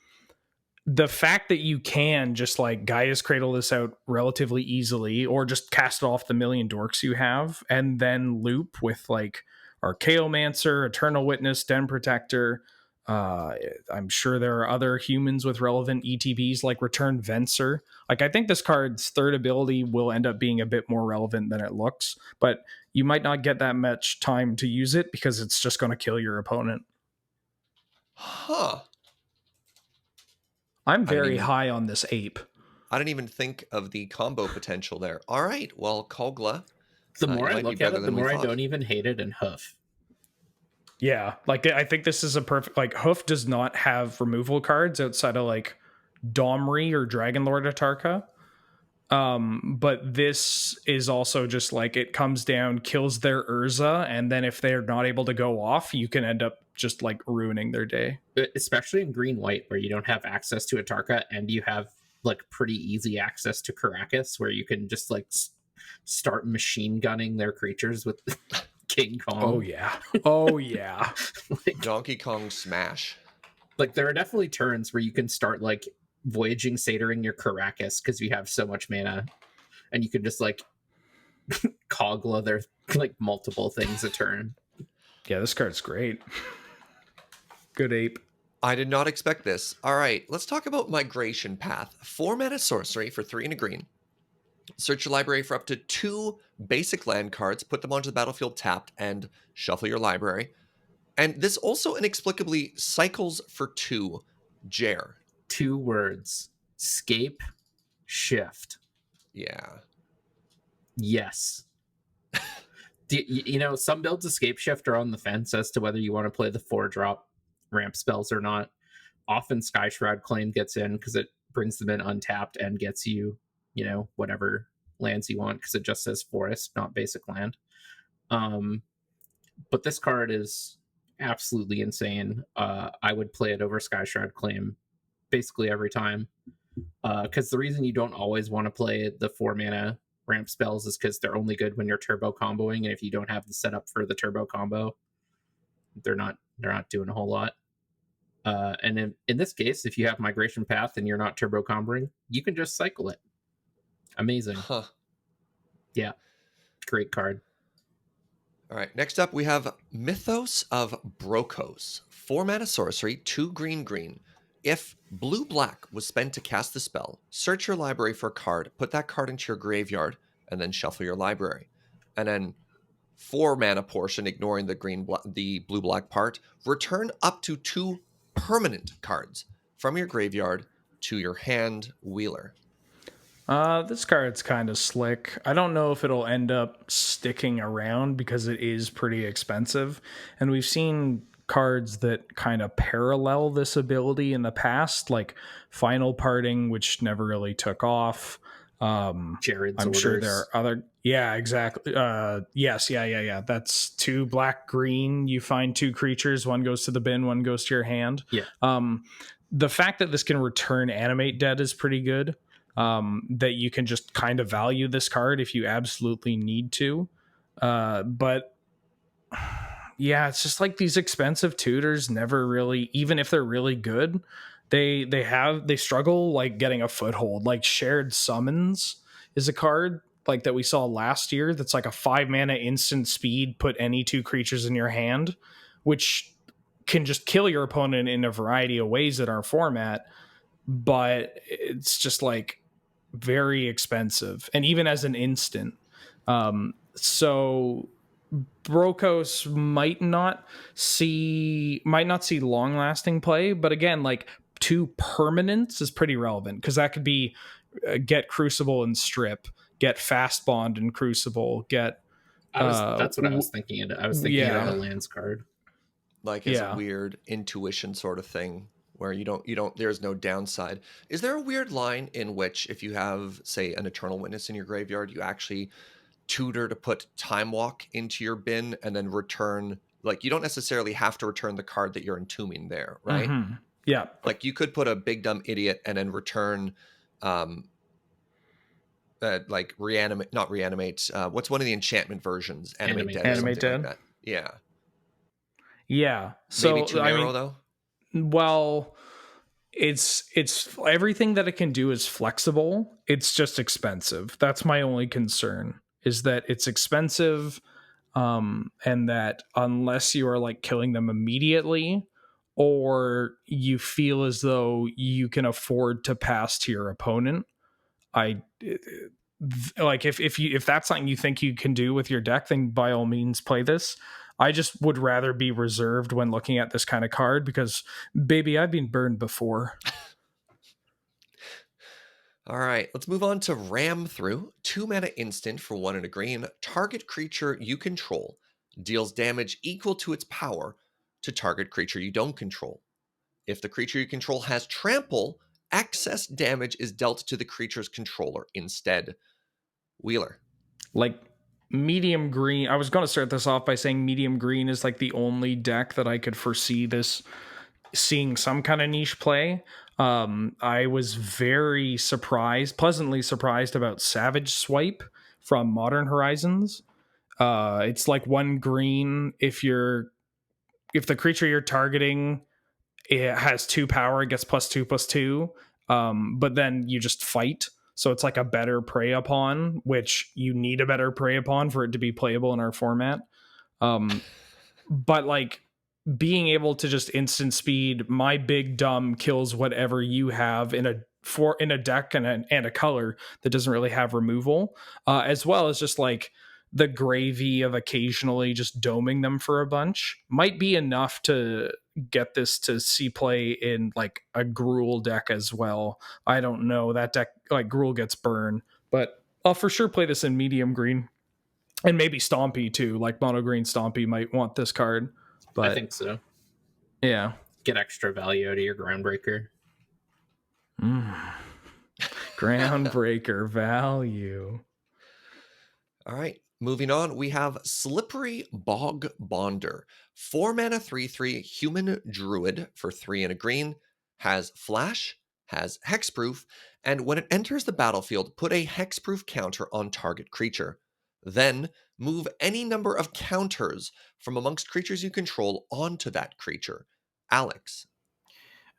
the fact that you can just like Gaia's Cradle this out relatively easily, or just cast it off the million dorks you have, and then loop with like Archaeomancer, Eternal Witness, Den Protector. I'm sure there are other humans with relevant ETBs like Return Venser. Like, I think this card's third ability will end up being a bit more relevant than it looks, but you might not get that much time to use it because it's just going to kill your opponent. Huh. I'm very high on this ape. I didn't even think of the combo potential there. All right, well, Kogla. The more I look at it, the more I don't even hate it in Hoof. Yeah, like, I think this is a perfect... Like, Hoof does not have removal cards outside of, like, Domri or Dragonlord Atarka. But this is also just, like, it comes down, kills their Urza, and then if they're not able to go off, you can end up just, like, ruining their day. Especially in green-white, where you don't have access to Atarka, and you have, like, pretty easy access to Karakas, where you can just, like, start machine gunning their creatures with... King Kong. Oh yeah. Like, Donkey Kong Smash. Like, there are definitely turns where you can start like Voyaging Satering your Karakas because you have so much mana, and you can just like Kogla their like multiple things a turn. Yeah, this card's great. Good ape. I did not expect this. All right, let's talk about Migration Path. 4 mana sorcery for 3 and a green. Search your library for up to 2 basic land cards, put them onto the battlefield tapped, and shuffle your library. And this also inexplicably cycles for 2 Jer. 2 words. Scape, shift. Yeah. Yes. You know, some builds escape shift are on the fence as to whether you want to play the 4-drop ramp spells or not. Often Sky Shroud Claim gets in because it brings them in untapped and gets you, you know, whatever lands you want because it just says forest, not basic land. But this card is absolutely insane. I would play it over Sky Shroud Claim basically every time. Because the reason you don't always want to play the 4-mana ramp spells is because they're only good when you're turbo comboing, and if you don't have the setup for the turbo combo, they're not doing a whole lot. And in this case, if you have Migration Path and you're not turbo comboing, you can just cycle it. Amazing. Huh. Yeah. Great card. All right, next up we have Mythos of Brokos. 4-mana sorcery, 2 green. If blue-black was spent to cast the spell, search your library for a card, put that card into your graveyard, and then shuffle your library. And then 4-mana portion, ignoring the blue-black part, return up to 2 permanent cards from your graveyard to your hand, Wheeler. This card's kind of slick. I don't know if it'll end up sticking around because it is pretty expensive. And we've seen cards that kind of parallel this ability in the past, like Final Parting, which never really took off. Jared's I'm Orders. sure there are other. Yeah, exactly. Yes. Yeah. That's 2 black-green. You find 2 creatures. One goes to the bin, one goes to your hand. Yeah. The fact that this can return Animate Dead is pretty good. That you can just kind of value this card if you absolutely need to. But yeah, it's just like these expensive tutors never really, even if they're really good, they struggle like getting a foothold. Like Shared Summons is a card like that we saw last year that's like a 5-mana instant speed, put any 2 creatures in your hand, which can just kill your opponent in a variety of ways in our format. But it's just like very expensive, and even as an instant. So Brokos might not see long lasting play, but again, like 2 permanents is pretty relevant because that could be get Crucible and Strip, get Fast Bond and Crucible, get. That's what I was thinking. I was thinking about a lands card, like as a weird intuition sort of thing where you don't there's no downside. Is there a weird line in which if you have, say, an Eternal Witness in your graveyard, you actually tutor to put Time Walk into your bin and then return, like you don't necessarily have to return the card that you're entombing there, right? Mm-hmm. Yeah. Like you could put a Big Dumb Idiot and then return like not reanimate, what's one of the enchantment versions? Animate Dead. Animate Dead. Like that. Yeah. Yeah. So maybe too narrow though. Well, it's everything that it can do is flexible. It's just expensive. That's my only concern, is that it's expensive, and that unless you are like killing them immediately, or you feel as though you can afford to pass to your opponent, like if that's something you think you can do with your deck, then by all means play this. I just would rather be reserved when looking at this kind of card because, baby, I've been burned before. All right, let's move on to Ram Through. 2-mana instant for 1 and a green. Target creature you control deals damage equal to its power to target creature you don't control. If the creature you control has trample, excess damage is dealt to the creature's controller instead. Wheeler. Like medium green. I was going to start this off by saying medium green is like the only deck that I could foresee this seeing some kind of niche play. I was very pleasantly surprised about Savage Swipe from Modern Horizons. It's like 1 green. If the creature you're targeting, it has 2 power, it gets +2/+2. But then you just fight. So it's like a better Prey Upon, which you need a better Prey Upon for it to be playable in our format. But like being able to just instant speed, my Big Dumb kills whatever you have in a deck and a color that doesn't really have removal, as well as just like the gravy of occasionally just doming them for a bunch might be enough to get this to see play in like a Gruul deck as well. I don't know. That deck, like Gruul gets burned, but I'll for sure play this in medium green. And maybe Stompy too. Like mono green Stompy might want this card. But I think so. yeah. Get extra value out of your Groundbreaker. Groundbreaker value. All right, moving on, we have Slippery Bog Bonder. 4 mana, 3/3 human druid for 3 and a green, has flash, has hexproof, and when it enters the battlefield, put a hexproof counter on target creature. Then move any number of counters from amongst creatures you control onto that creature. Alex.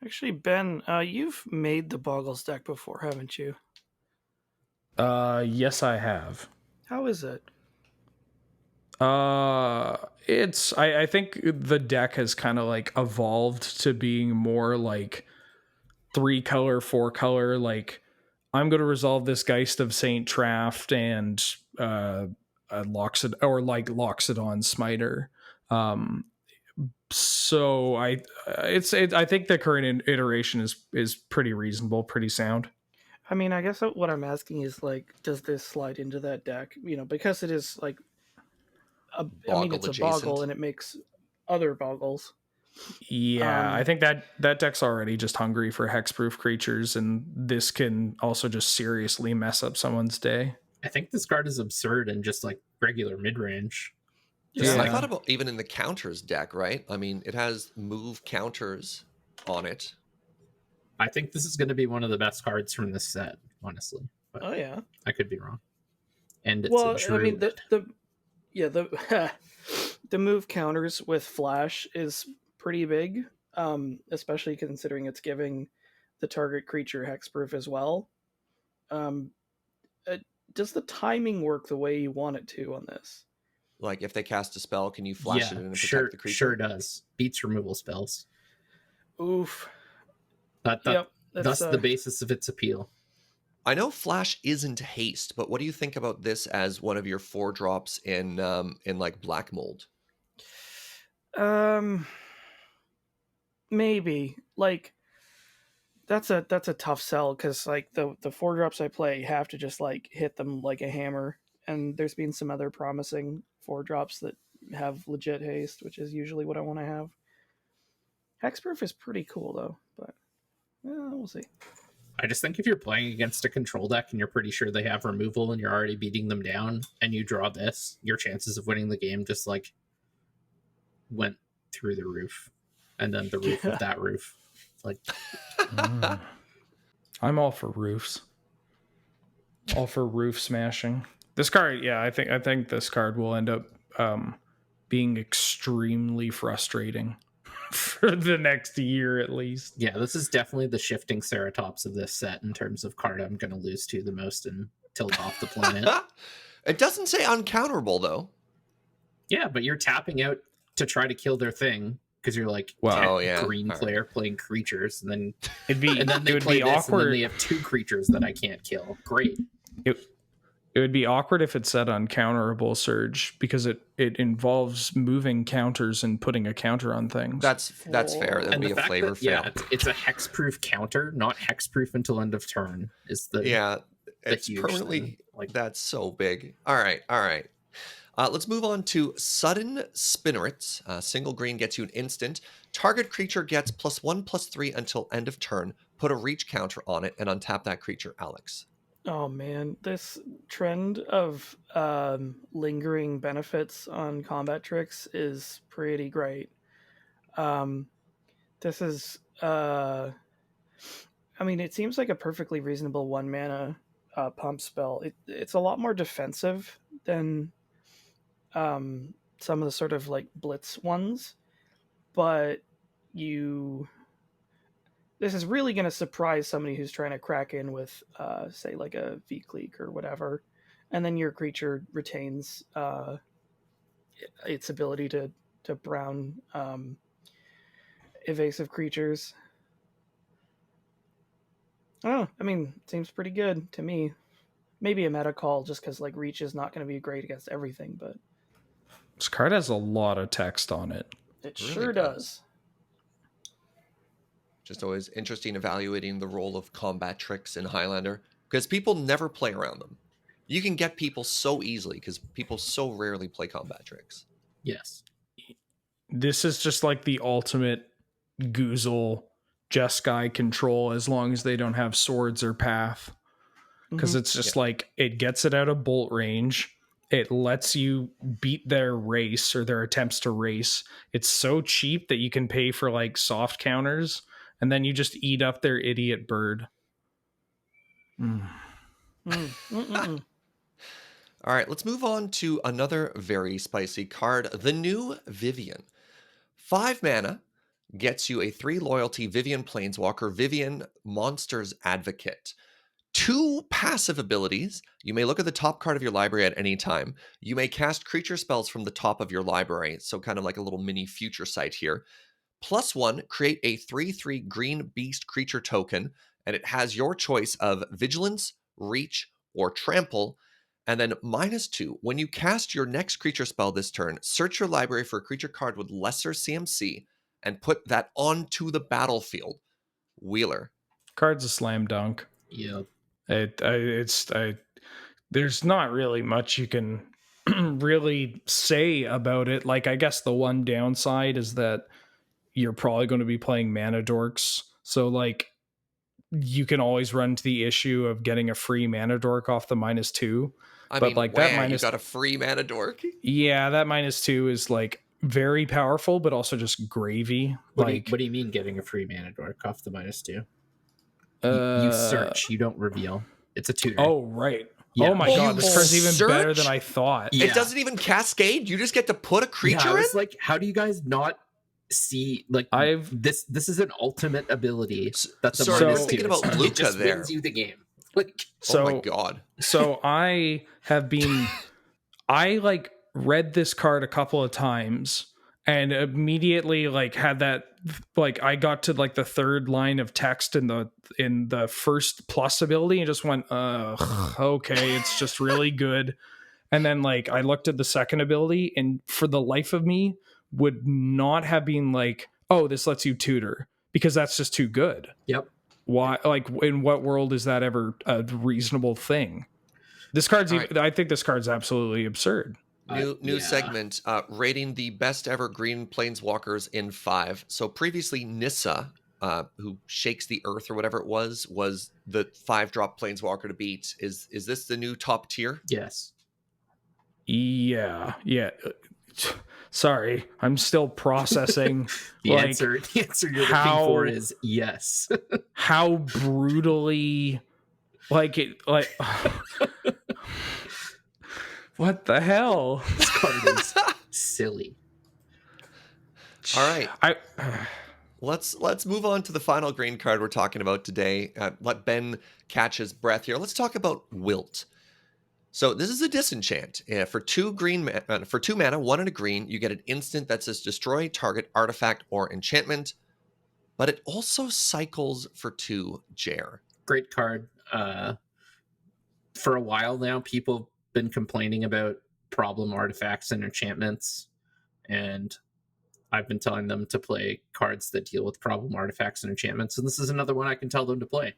Actually, Ben, you've made the Boggles deck before, haven't you? Yes, I have. How is it? It's I think the deck has kind of like evolved to being more like 3-color, 4-color. Like I'm going to resolve this Geist of Saint Traft and Loxodon Smiter. So I think the current iteration is pretty reasonable, pretty sound. I mean, I guess what I'm asking is like, does this slide into that deck? You know, because it is like, it's a boggle and it makes other boggles. Yeah, I think that deck's already just hungry for hexproof creatures, and this can also just seriously mess up someone's day. I think this card is absurd and just like regular mid-range. Yeah, I thought about even in the counters deck, right? I mean, it has move counters on it. I think this is going to be one of the best cards from this set, honestly. But oh yeah, I could be wrong. And it's a druid. I mean the move counters with flash is pretty big, especially considering it's giving the target creature hexproof as well. Does the timing work the way you want it to on this? Like if they cast a spell, can you flash it in and protect the creature? Sure does. Beats removal spells. Oof. That's the basis of its appeal. I know flash isn't haste, but what do you think about this as one of your 4-drops in like black mold? Maybe like that's a tough sell because like the 4-drops I play have to just like hit them like a hammer, and there's been some other promising 4-drops that have legit haste, which is usually what I want to have. Hexproof is pretty cool though, but we'll see. I just think if you're playing against a control deck and you're pretty sure they have removal and you're already beating them down and you draw this, your chances of winning the game just like went through the roof. And then the roof of that roof. Like I'm all for roofs. All for roof smashing. This card, yeah, I think this card will end up being extremely frustrating for the next year at least. Yeah, this is definitely the shifting Ceratops of this set in terms of card I'm going to lose to the most and tilt off the planet. It doesn't say uncounterable though. Yeah, but you're tapping out to try to kill their thing because you're like green player playing creatures, and then it would be awkward. And then they have 2 creatures that I can't kill. Great. It would be awkward if it said uncounterable, Serge, because it involves moving counters and putting a counter on things. That's fair. That'd be a flavor fail. Yeah, it's a hexproof counter, not hexproof until end of turn. Is the it's permanently like that's so big. All right. Let's move on to Sudden Spinnerets. Single green gets you an instant. Target creature gets +1/+3 until end of turn. Put a reach counter on it and untap that creature, Alex. Oh man, this trend of lingering benefits on combat tricks is pretty great. This is, I mean, it seems like a perfectly reasonable 1 mana pump spell. It's a lot more defensive than some of the sort of like blitz ones, but this is really going to surprise somebody who's trying to crack in with, say, like a V-Clique or whatever, and then your creature retains its ability to brown evasive creatures. I don't know. I mean, it seems pretty good to me. maybe a meta call just because like reach is not going to be great against everything, but This card has a lot of text on it. it Really sure does. Just always interesting evaluating the role of combat tricks in Highlander, because people never play around them. You can get people so easily because people so rarely play combat tricks. Yes. This is just like the ultimate Goozle Jeskai control as long as they don't have swords or path. Because it's just like, it gets it out of bolt range. It lets you beat their race or their attempts to race. It's so cheap that you can pay for like soft counters, and then you just eat up their idiot bird. All right, let's move on to another very spicy card, the new Vivienne. 5 mana gets you a 3 loyalty Vivienne Planeswalker, Vivienne Monsters Advocate. 2 passive abilities. You may look at the top card of your library at any time. You may cast creature spells from the top of your library, so kind of like a little mini future sight here. +1, create a 3/3 green beast creature token, and it has your choice of Vigilance, Reach, or Trample. And then -2, when you cast your next creature spell this turn, search your library for a creature card with lesser CMC and put that onto the battlefield. Wheeler. Card's a slam dunk. Yep. There's not really much you can really say about it. Like, I guess the one downside is that you're probably going to be playing mana dorks. So like, you can always run into the issue of getting a free mana dork off the -2. I But mean, like that that you got a free mana dork. Yeah, that -2 is like very powerful, but also just gravy. What Like, do you mean getting a free mana dork off the -2? uh, You search, you don't reveal. It's a tutor. Oh, right. Yeah. Oh my Oh, god, you this card's even better search? than I thought. Yeah. It doesn't even cascade. You just get to put a creature I in? was like, how do you guys not see like this is an ultimate ability that's a Sorry, I was -2. thinking about It Looka just there. wins you the game. Like, So, oh my god. So I have been, I like read this card a couple of times and immediately like had that, like I got to like the third line of text in the first plus ability and just went, okay, it's just really good. And then like I looked at the second ability and for the life of me would not have been like, oh, this lets you tutor, because that's just too good. yep. Why, like, in what world is that ever a reasonable thing? This card's All I think this card's absolutely absurd. New Yeah. segment, rating the best ever green planeswalkers in 5. So previously Nissa, who shakes the earth or whatever it was the 5-drop planeswalker to beat. Is this the new top tier? Yes. Yeah. Sorry, I'm still processing. The like, answer you're looking how- for is yes. how brutally, like it, like, what the hell? This card is silly. All right. I Let's move on to the final green card we're talking about today. Let Ben catch his breath here. Let's talk about Wilt. So this is a disenchant. For 2 mana, 1 and a green, you get an instant that says destroy target artifact or enchantment, but it also cycles for 2, Jer. Great card. For a while now, people have been complaining about problem artifacts and enchantments, and I've been telling them to play cards that deal with problem artifacts and enchantments, and this is another one I can tell them to play.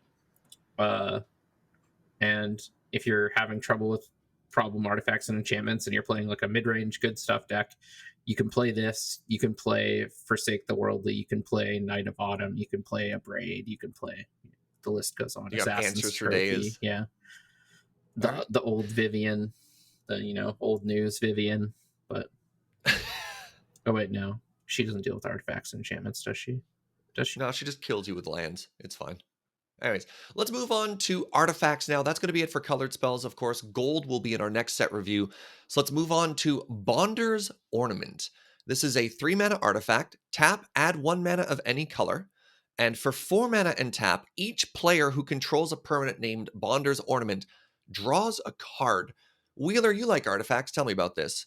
And if you're having trouble with problem artifacts and enchantments and you're playing like a mid-range good stuff deck, you can play this. You can play Forsake the Worldly. You can play Knight of Autumn. You can play a Braid. You can play, the list goes on. You have Assassin's Answers for Trophy. Days. Yeah. The old Vivienne, the old news Vivienne, but oh wait, no, she doesn't deal with artifacts and enchantments, does she? No, she just kills you with lands. It's fine. Anyways, let's move on to artifacts now. That's going to be it for colored spells, of course. Gold will be in our next set review. So let's move on to Bonder's Ornament. This is a 3-mana artifact. Tap, add 1 mana of any color. And for 4 mana and tap, each player who controls a permanent named Bonder's Ornament draws a card. Wheeler, you like artifacts. Tell me about this.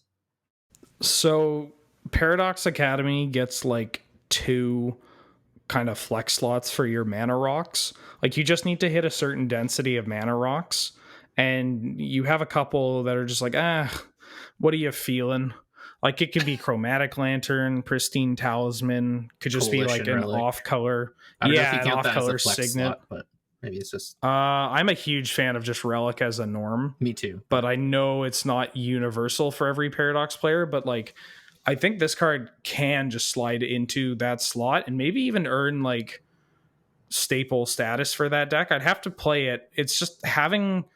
So Paradox Academy gets like 2 kind of flex slots for your mana rocks. Like, you just need to hit a certain density of mana rocks, and you have a couple that are just like, what are you feeling? Like it could be Chromatic Lantern, Pristine Talisman, could just be like Coalition an Relic. off-color. I don't know if Yeah, you an count that as a off-color flex signet. slot, but maybe it's just I'm a huge fan of just Relic as a norm. me too. But I know it's not universal for every Paradox player, but like I think this card can just slide into that slot and maybe even earn like staple status for that deck. I'd have to play it. It's just having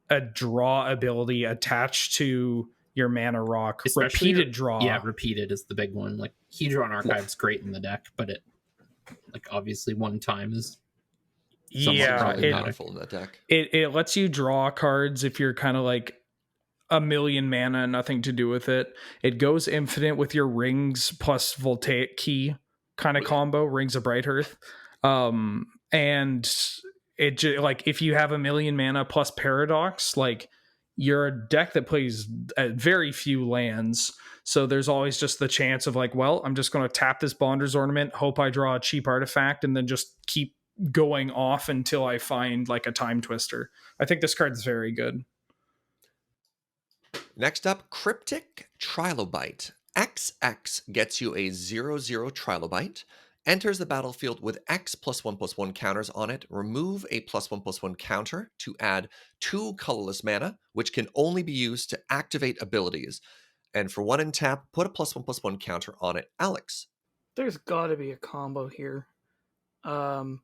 a draw ability attached to your mana rock. Especially repeated draw. Yeah, repeated is the big one. Like Hedron Archive's great in the deck, but it like obviously one time is somewhat Yeah, Really problematic. powerful in that deck. it lets you draw cards if you're kind of like a million mana, nothing to do with it. It goes infinite with your rings plus voltaic key kind of combo, Rings of Bright Earth. And it like if you have a million mana plus Paradox, like you're a deck that plays very few lands. So there's always just the chance of like, well, I'm just going to tap this Bonder's Ornament, hope I draw a cheap artifact, and then just keep going off until I find like a Time Twister. I think this card's very good. Next up, Cryptic Trilobite. XX gets you a 0/0 Trilobite. Enters the battlefield with X +1/+1 counters on it. Remove a +1/+1 counter to add 2 colorless mana, which can only be used to activate abilities. And for 1 in tap, put a +1/+1 counter on it. Alex. There's got to be a combo here. I'm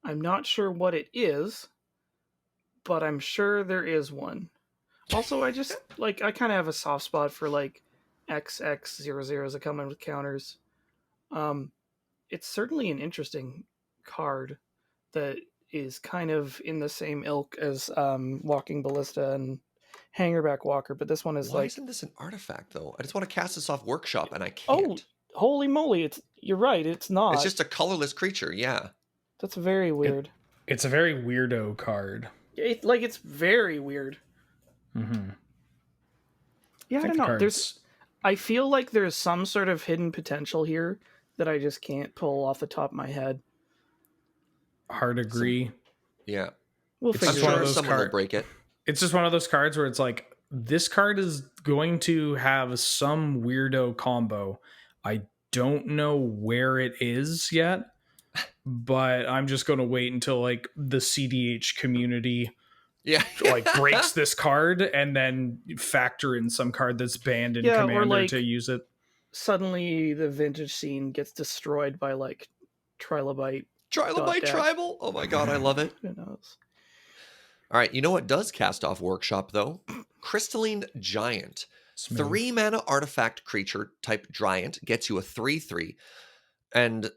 not sure what it is, but I'm sure there is one. Also, I just like I kind of have a soft spot for like XX00s that come in with counters. It's certainly an interesting card that is kind of in the same ilk as Walking Ballista and Hangerback Walker, but this one is Why like, isn't this an artifact, though? I just want to cast this off Workshop, and I oh, can't. holy moly! You're right. It's not. It's just a colorless creature, yeah. That's very weird. It's a very weirdo card. It's very weird. Mm-hmm. Yeah, I don't know. I feel like there's some sort of hidden potential here that I just can't pull off the top of my head. Hard agree. Yeah. We'll It's I'm figure it sure out. someone will break it. It's just one of those cards where it's like, this card is going to have some weirdo combo. I don't know where it is yet, but I'm just going to wait until like the CDH community Yeah. like breaks this card and then factor in some card that's banned in Yeah, or, Commander like, to use it. Suddenly the vintage scene gets destroyed by like Trilobite. Trilobite deck. Tribal. Oh my god, I love it. Who knows? All right, you know what does cast off Workshop, though? Crystalline Giant. Smooth. 3 mana artifact creature type Giant gets you a 3/3. And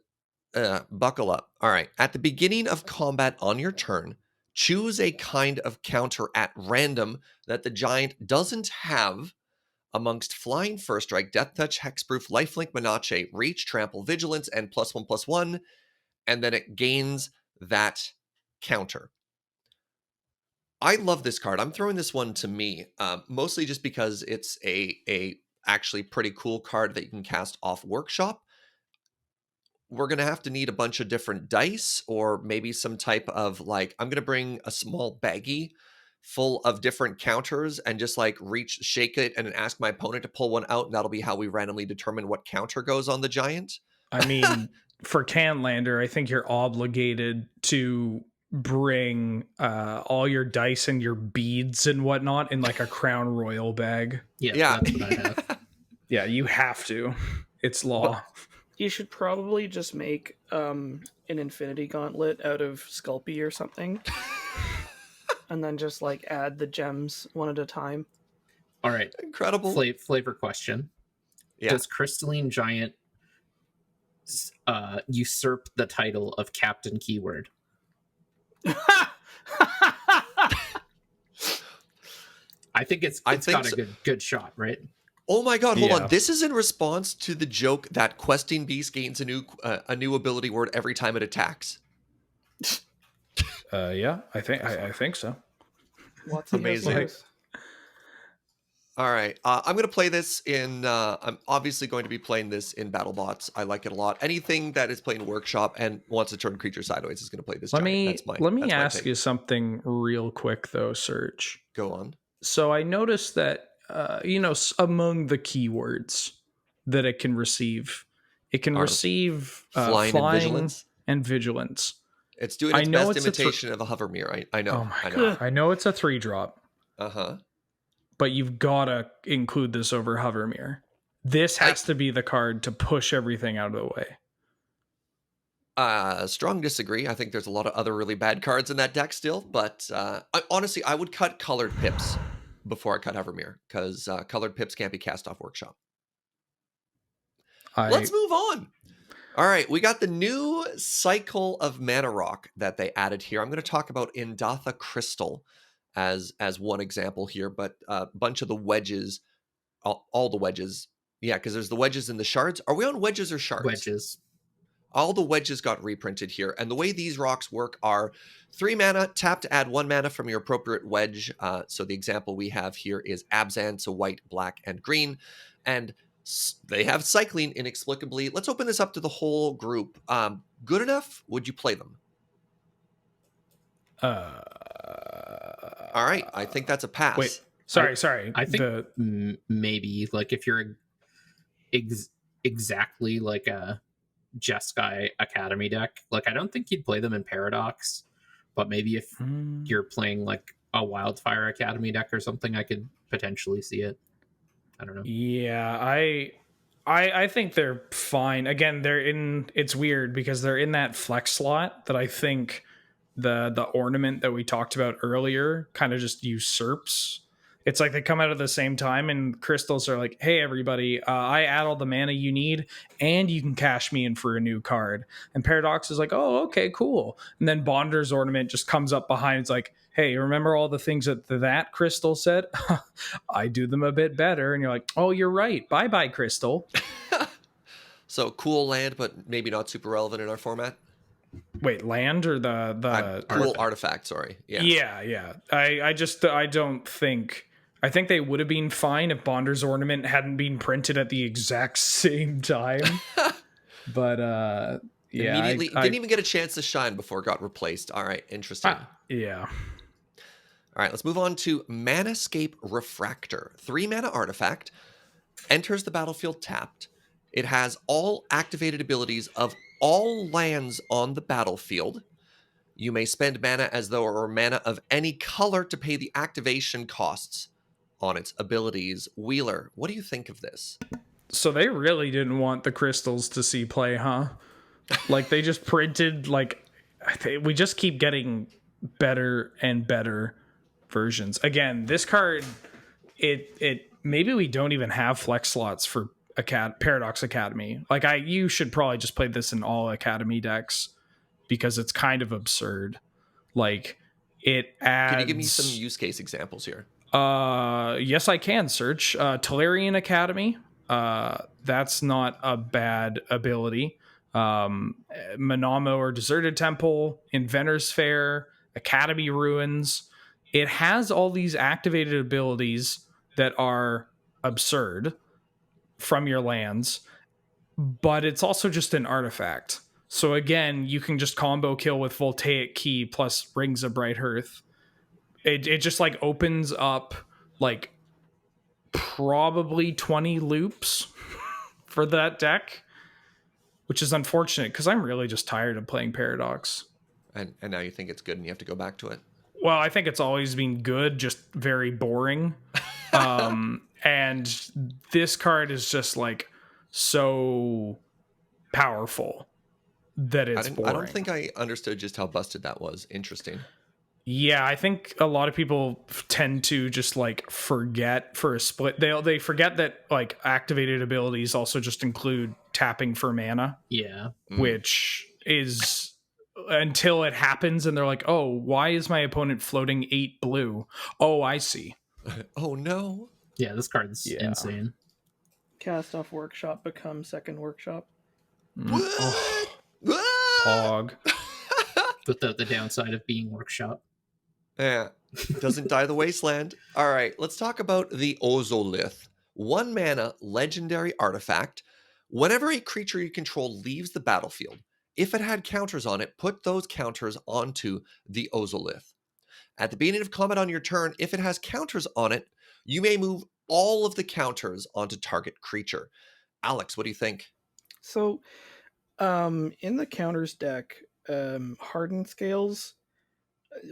buckle up. All right, at the beginning of combat on your turn, choose a kind of counter at random that the Giant doesn't have amongst Flying First Strike, Death Touch, Hexproof, Lifelink, Menace, Reach, Trample, Vigilance, and +1/+1, and then it gains that counter. I love this card. I'm throwing this one to me, mostly just because it's a actually pretty cool card that you can cast off Workshop. We're going to have to need a bunch of different dice, or maybe some type of like, I'm going to bring a small baggie full of different counters and just like shake it and ask my opponent to pull one out. And that'll be how we randomly determine what counter goes on the Giant. I mean, for Canlander, I think you're obligated to bring all your dice and your beads and whatnot in like a Crown Royal bag. Yeah, that's what I have. Yeah, you have to. It's law. But you should probably just make an Infinity Gauntlet out of Sculpey or something. And then just like add the gems one at a time. All right. Incredible. Flavor question. Yeah. Does Crystalline Giant usurp the title of Captain Keyword? I think it's got a good shot, right? Oh my god, hold on. This is in response to the joke that Questing Beast gains a new ability word every time it attacks. Yeah, I think so. Amazing. All right. I'm going to play this in. I'm obviously going to be playing this in BattleBots. I like it a lot. Anything that is playing Workshop and wants to turn creature sideways is going to play this Let giant. me let me that's my ask take. you something real quick though, Serge. Go on. So I noticed that among the keywords that it can receive, it can Are receive flying and vigilance? and vigilance. It's doing I its know best it's imitation of a Hovermere. I know. Oh my I know. god! I know it's a 3-drop, Uh-huh. but you've gotta include this over Hovermere. This has to be the card to push everything out of the way. Strong disagree. I think there's a lot of other really bad cards in that deck still, but honestly, I would cut colored pips before I cut Hovermere, because colored pips can't be cast off Workshop. Let's move on. All right, we got the new cycle of Mana Rock that they added here. I'm going to talk about Indatha Crystal as one example here, but a bunch of the wedges, all the wedges. Yeah, because there's the wedges and the shards. Are we on wedges or shards? Wedges. All the wedges got reprinted here. And the way these rocks work are 3 mana, tap to add 1 mana from your appropriate wedge. So the example we have here is Abzan, so white, black, and green. And they have cycling inexplicably. Let's open this up to the whole group. Good enough? Would you play them? All right. I think that's a pass. Wait, sorry. I think maybe, like, if you're exactly like a Jeskai Academy deck, like, I don't think you'd play them in Paradox, but maybe if you're playing like a Wildfire Academy deck or something, I could potentially see it. I don't know. Yeah, I think they're fine. Again, it's weird because they're in that flex slot that I think the ornament that we talked about earlier kind of just usurps. It's like they come out at the same time, and crystals are like, hey, everybody, I add all the mana you need, and you can cash me in for a new card. And Paradox is like, oh, okay, cool. And then Bonder's Ornament just comes up behind. It's like, hey, remember all the things that crystal said? I do them a bit better. And you're like, oh, you're right. Bye-bye, Crystal. So cool land, but maybe not super relevant in our format. Wait, land or the cool artifact? Sorry. Yeah. I don't think. I think they would have been fine if Bonder's Ornament hadn't been printed at the exact same time. But yeah, immediately didn't even get a chance to shine before it got replaced. All right, interesting. Yeah. All right, let's move on to Manascape Refractor. 3 mana artifact, enters the battlefield tapped. It has all activated abilities of all lands on the battlefield. You may spend mana as though it were mana of any color to pay the activation costs on its abilities. Wheeler, what do you think of this? So they really didn't want the crystals to see play, huh? Like they just printed, like, we just keep getting better and better versions. Again, this card, it maybe we don't even have flex slots for Paradox Academy. Like you should probably just play this in all Academy decks because it's kind of absurd. Like it adds. Can you give me some use case examples here? Yes, I can. Search Tolarian Academy. That's not a bad ability. Manamo or Deserted Temple, Inventor's Fair, Academy Ruins. It has all these activated abilities that are absurd from your lands, but it's also just an artifact. So again, you can just combo kill with Voltaic Key plus Rings of Bright Hearth. It just like opens up like probably 20 loops for that deck, which is unfortunate because I'm really just tired of playing Paradox. And now you think it's good and you have to go back to it? Well, I think it's always been good, just very boring. And this card is just like so powerful that it's boring. I don't think I understood just how busted that was. Interesting. Yeah, I think a lot of people tend to just like forget for a split. They forget that like activated abilities also just include tapping for mana. Yeah. Which is until it happens and they're like, oh, why is my opponent floating 8 blue? Oh, I see. Oh no. Yeah, this card's insane. Cast off Workshop, become second Workshop. Pog. With the downside of being Workshop. Yeah, doesn't die the wasteland. All right, let's talk about the Ozolith. 1 mana legendary artifact. Whenever a creature you control leaves the battlefield, if it had counters on it, put those counters onto the Ozolith. At the beginning of combat on your turn, if it has counters on it, you may move all of the counters onto target creature. Alex, what do you think? So, in the counters deck, hardened scales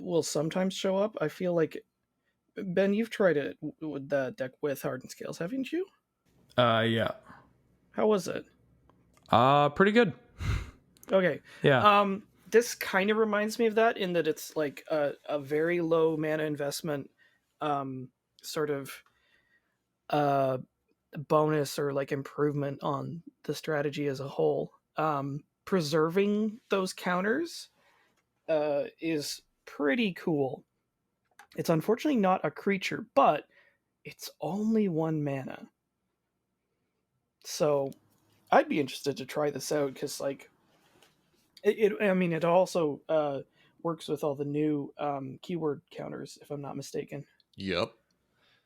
will sometimes show up. I feel like Ben, you've tried it with the deck with hardened scales, haven't you? Yeah. How was it? Pretty good. Okay. Yeah. This kind of reminds me of that in that it's like a very low mana investment, sort of uh bonus or like improvement on the strategy as a whole. Preserving those counters is pretty cool. It's unfortunately not a creature, but it's only 1 mana. So I'd be interested to try this out because, like, I mean, it also works with all the new keyword counters, if I'm not mistaken. Yep.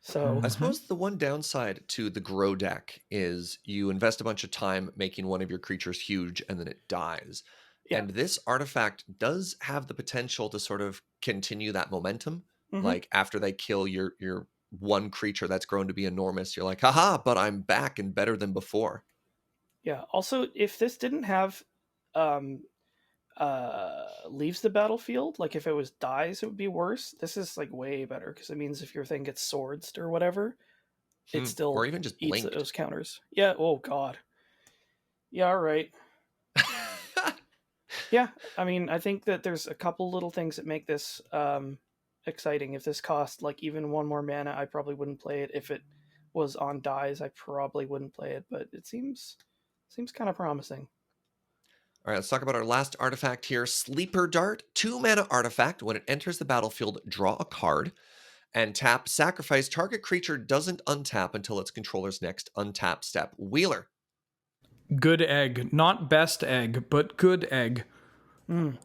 So I suppose the one downside to the grow deck is you invest a bunch of time making one of your creatures huge and then it dies. yeah, And this artifact does have the potential to sort of continue that momentum. Mhm. Like after they kill your one creature that's grown to be enormous, you're like, haha, but I'm back and better than before. yeah. Also, if this didn't have um, leaves the battlefield, like if it was dies, it would be worse. This is like way better because it means if your thing gets swordsed or whatever, it Or still even just eats blinked. those counters. Yeah. Oh God. Yeah. All right. Yeah. I mean, I think that there's a couple little things that make this exciting. If this cost like even 1 more mana, I probably wouldn't play it. If it was on dies, I probably wouldn't play it. But it seems kind of promising. All right, let's talk about our last artifact here. Sleeper Dart, 2 mana artifact. When it enters the battlefield, draw a card and tap, sacrifice. Target creature doesn't untap until its controller's next untap step. Wheeler. Good egg. Not best egg, but good egg. Mm.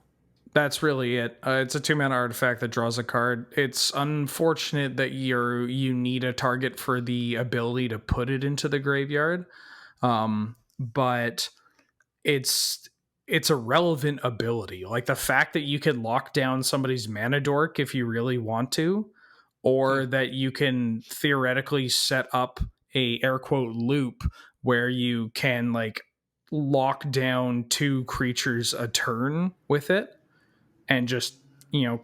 That's really it. It's a 2 mana artifact that draws a card. It's unfortunate that you need a target for the ability to put it into the graveyard, but it's a relevant ability. Like the fact that you can lock down somebody's mana dork if you really want to, or that you can theoretically set up a air quote loop where you can like lock down 2 creatures a turn with it and just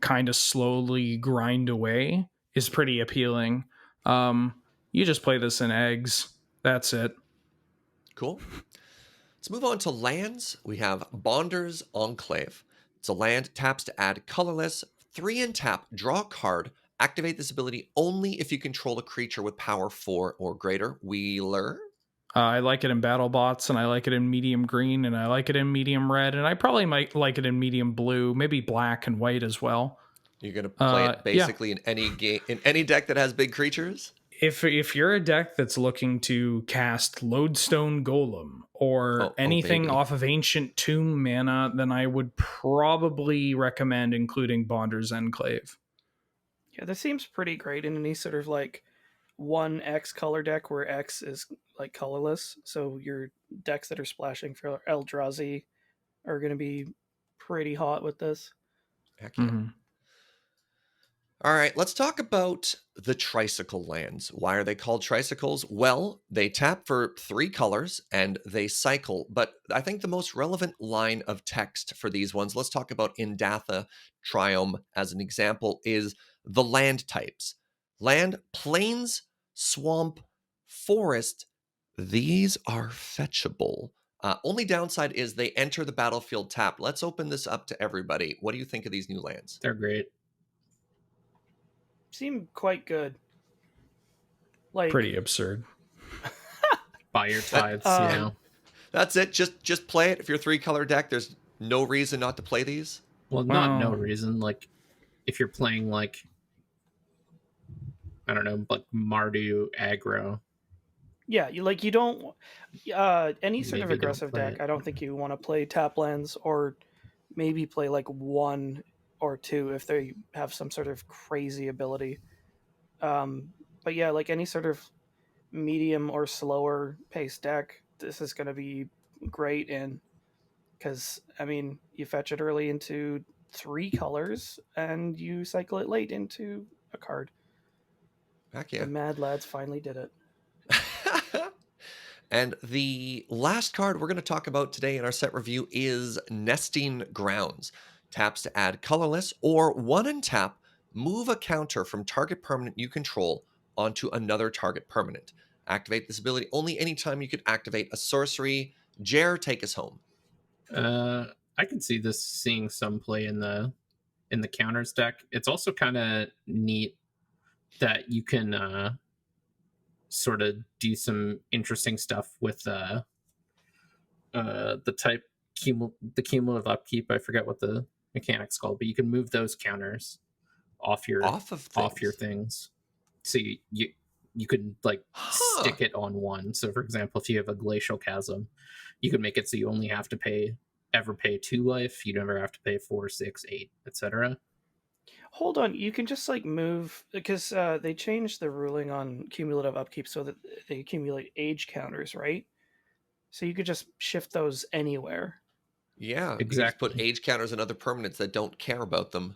kind of slowly grind away is pretty appealing. You just play this in eggs. That's it. Cool. Let's move on to lands. We have Bonder's Enclave. It's a land, taps to add colorless, 3 and tap, draw a card, activate this ability only if you control a creature with power 4 or greater. Wheeler. I like it in battle bots, and I like it in medium green, and I like it in medium red, and I probably might like it in medium blue, maybe black and white as well. You're gonna play it basically in any game, in any deck that has big creatures. If you're a deck that's looking to cast Lodestone Golem or anything off of Ancient Tomb mana, then I would probably recommend including Bonder's Enclave. Yeah, this seems pretty great in any sort of like 1X color deck where X is like colorless. So your decks that are splashing for Eldrazi are going to be pretty hot with this. Heck yeah. All right, let's talk about the tricycle lands. Why are they called tricycles? Well, they tap for 3 colors and they cycle. But I think the most relevant line of text for these ones, let's talk about Indatha Triome as an example, is the land types. Land, plains, swamp, forest. These are fetchable. Only downside is they enter the battlefield tapped. Let's open this up to everybody. What do you think of these new lands? They're great. Seem quite good. Like pretty absurd. Buy your tithes, you know. That's it. Just play it. If you're 3-color deck, there's no reason not to play these. Well, not no reason. Like, if you're playing like, I don't know, like Mardu aggro. Yeah, you don't any sort of aggressive deck. I don't think you want to play tap lands or maybe play like 1 or 2 if they have some sort of crazy ability. But yeah, like any sort of medium or slower pace deck, this is going to be great in, because I mean, you fetch it early into 3 colors and you cycle it late into a card. Heck yeah. The Mad Lads finally did it. And the last card we're going to talk about today in our set review is Nesting Grounds. Taps to add colorless, or 1 and tap, move a counter from target permanent you control onto another target permanent. Activate this ability only anytime you could activate a sorcery. Jer, take us home. I can see this seeing some play in the counters deck. It's also kind of neat that you can sort of do some interesting stuff with the type the cumulative upkeep. I forget what the mechanic's called, but you can move those counters off your things. So you could like stick it on one. So for example, if you have a Glacial Chasm, you could make it so you only have to pay 2 life. You never have to pay 4, 6, 8, etc. Hold on, you can just like move, because they changed the ruling on cumulative upkeep so that they accumulate age counters, right? So you could just shift those anywhere. Yeah, exactly. You just put age counters and other permanents that don't care about them.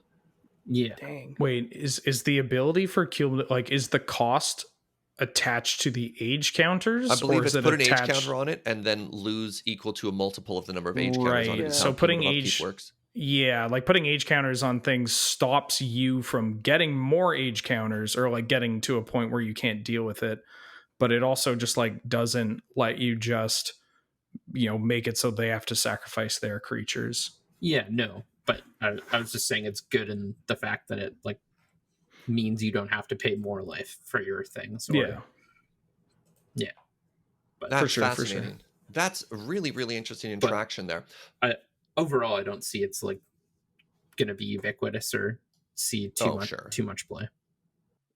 Yeah. Dang. Wait, is the ability for cumulative, like, is the cost attached to the age counters? I believe or it's is it put an age attached... counter on it and then lose equal to a multiple of the number of age counters on it. Yeah. Is So how putting cumulative upkeep age works. Yeah, like putting age counters on things stops you from getting more age counters, or like getting to a point where you can't deal with it. But it also just like doesn't let you just, make it so they have to sacrifice their creatures. Yeah, no. But I was just saying it's good in the fact that it like means you don't have to pay more life for your things. Yeah. But That's for sure. fascinating. That's really, really interesting interaction there. Overall, I don't see it's like going to be ubiquitous or see too much play.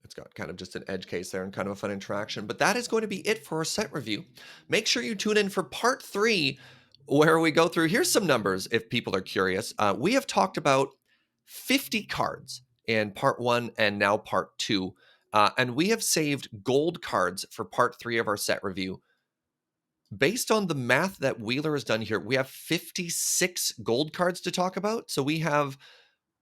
It's got kind of just an edge case there and kind of a fun interaction. But that is going to be it for our set review. Make sure you tune in for part 3, where we go through, here's some numbers if people are curious. We have talked about 50 cards in part 1 and now part 2. And we have saved gold cards for part 3 of our set review. Based on the math that Wheeler has done here, we have 56 gold cards to talk about. So we have,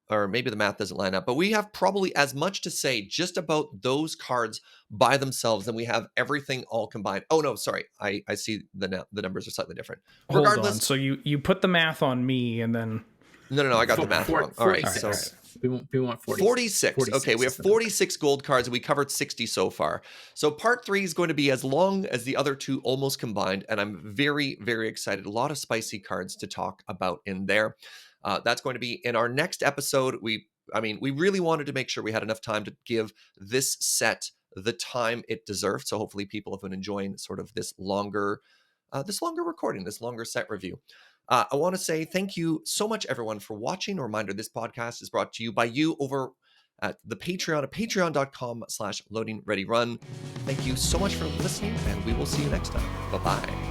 or maybe the math doesn't line up, but we have probably as much to say just about those cards by themselves than we have everything all combined. Oh no, sorry. I see the numbers are slightly different. Regardless, Hold on. So you put the math on me and then... No, I got the math wrong. All right, so... We want 46. 46. Okay, we have 46 gold cards and we covered 60 so far. So part 3 is going to be as long as the other 2 almost combined, and I'm very, very excited. A lot of spicy cards to talk about in there. That's going to be in our next episode. We really wanted to make sure we had enough time to give this set the time it deserved. So hopefully people have been enjoying sort of this longer recording, this longer set review. I want to say thank you so much, everyone, for watching. A reminder, this podcast is brought to you by you over at the Patreon at patreon.com/loadingreadyrun. Thank you so much for listening, and we will see you next time. Bye-bye.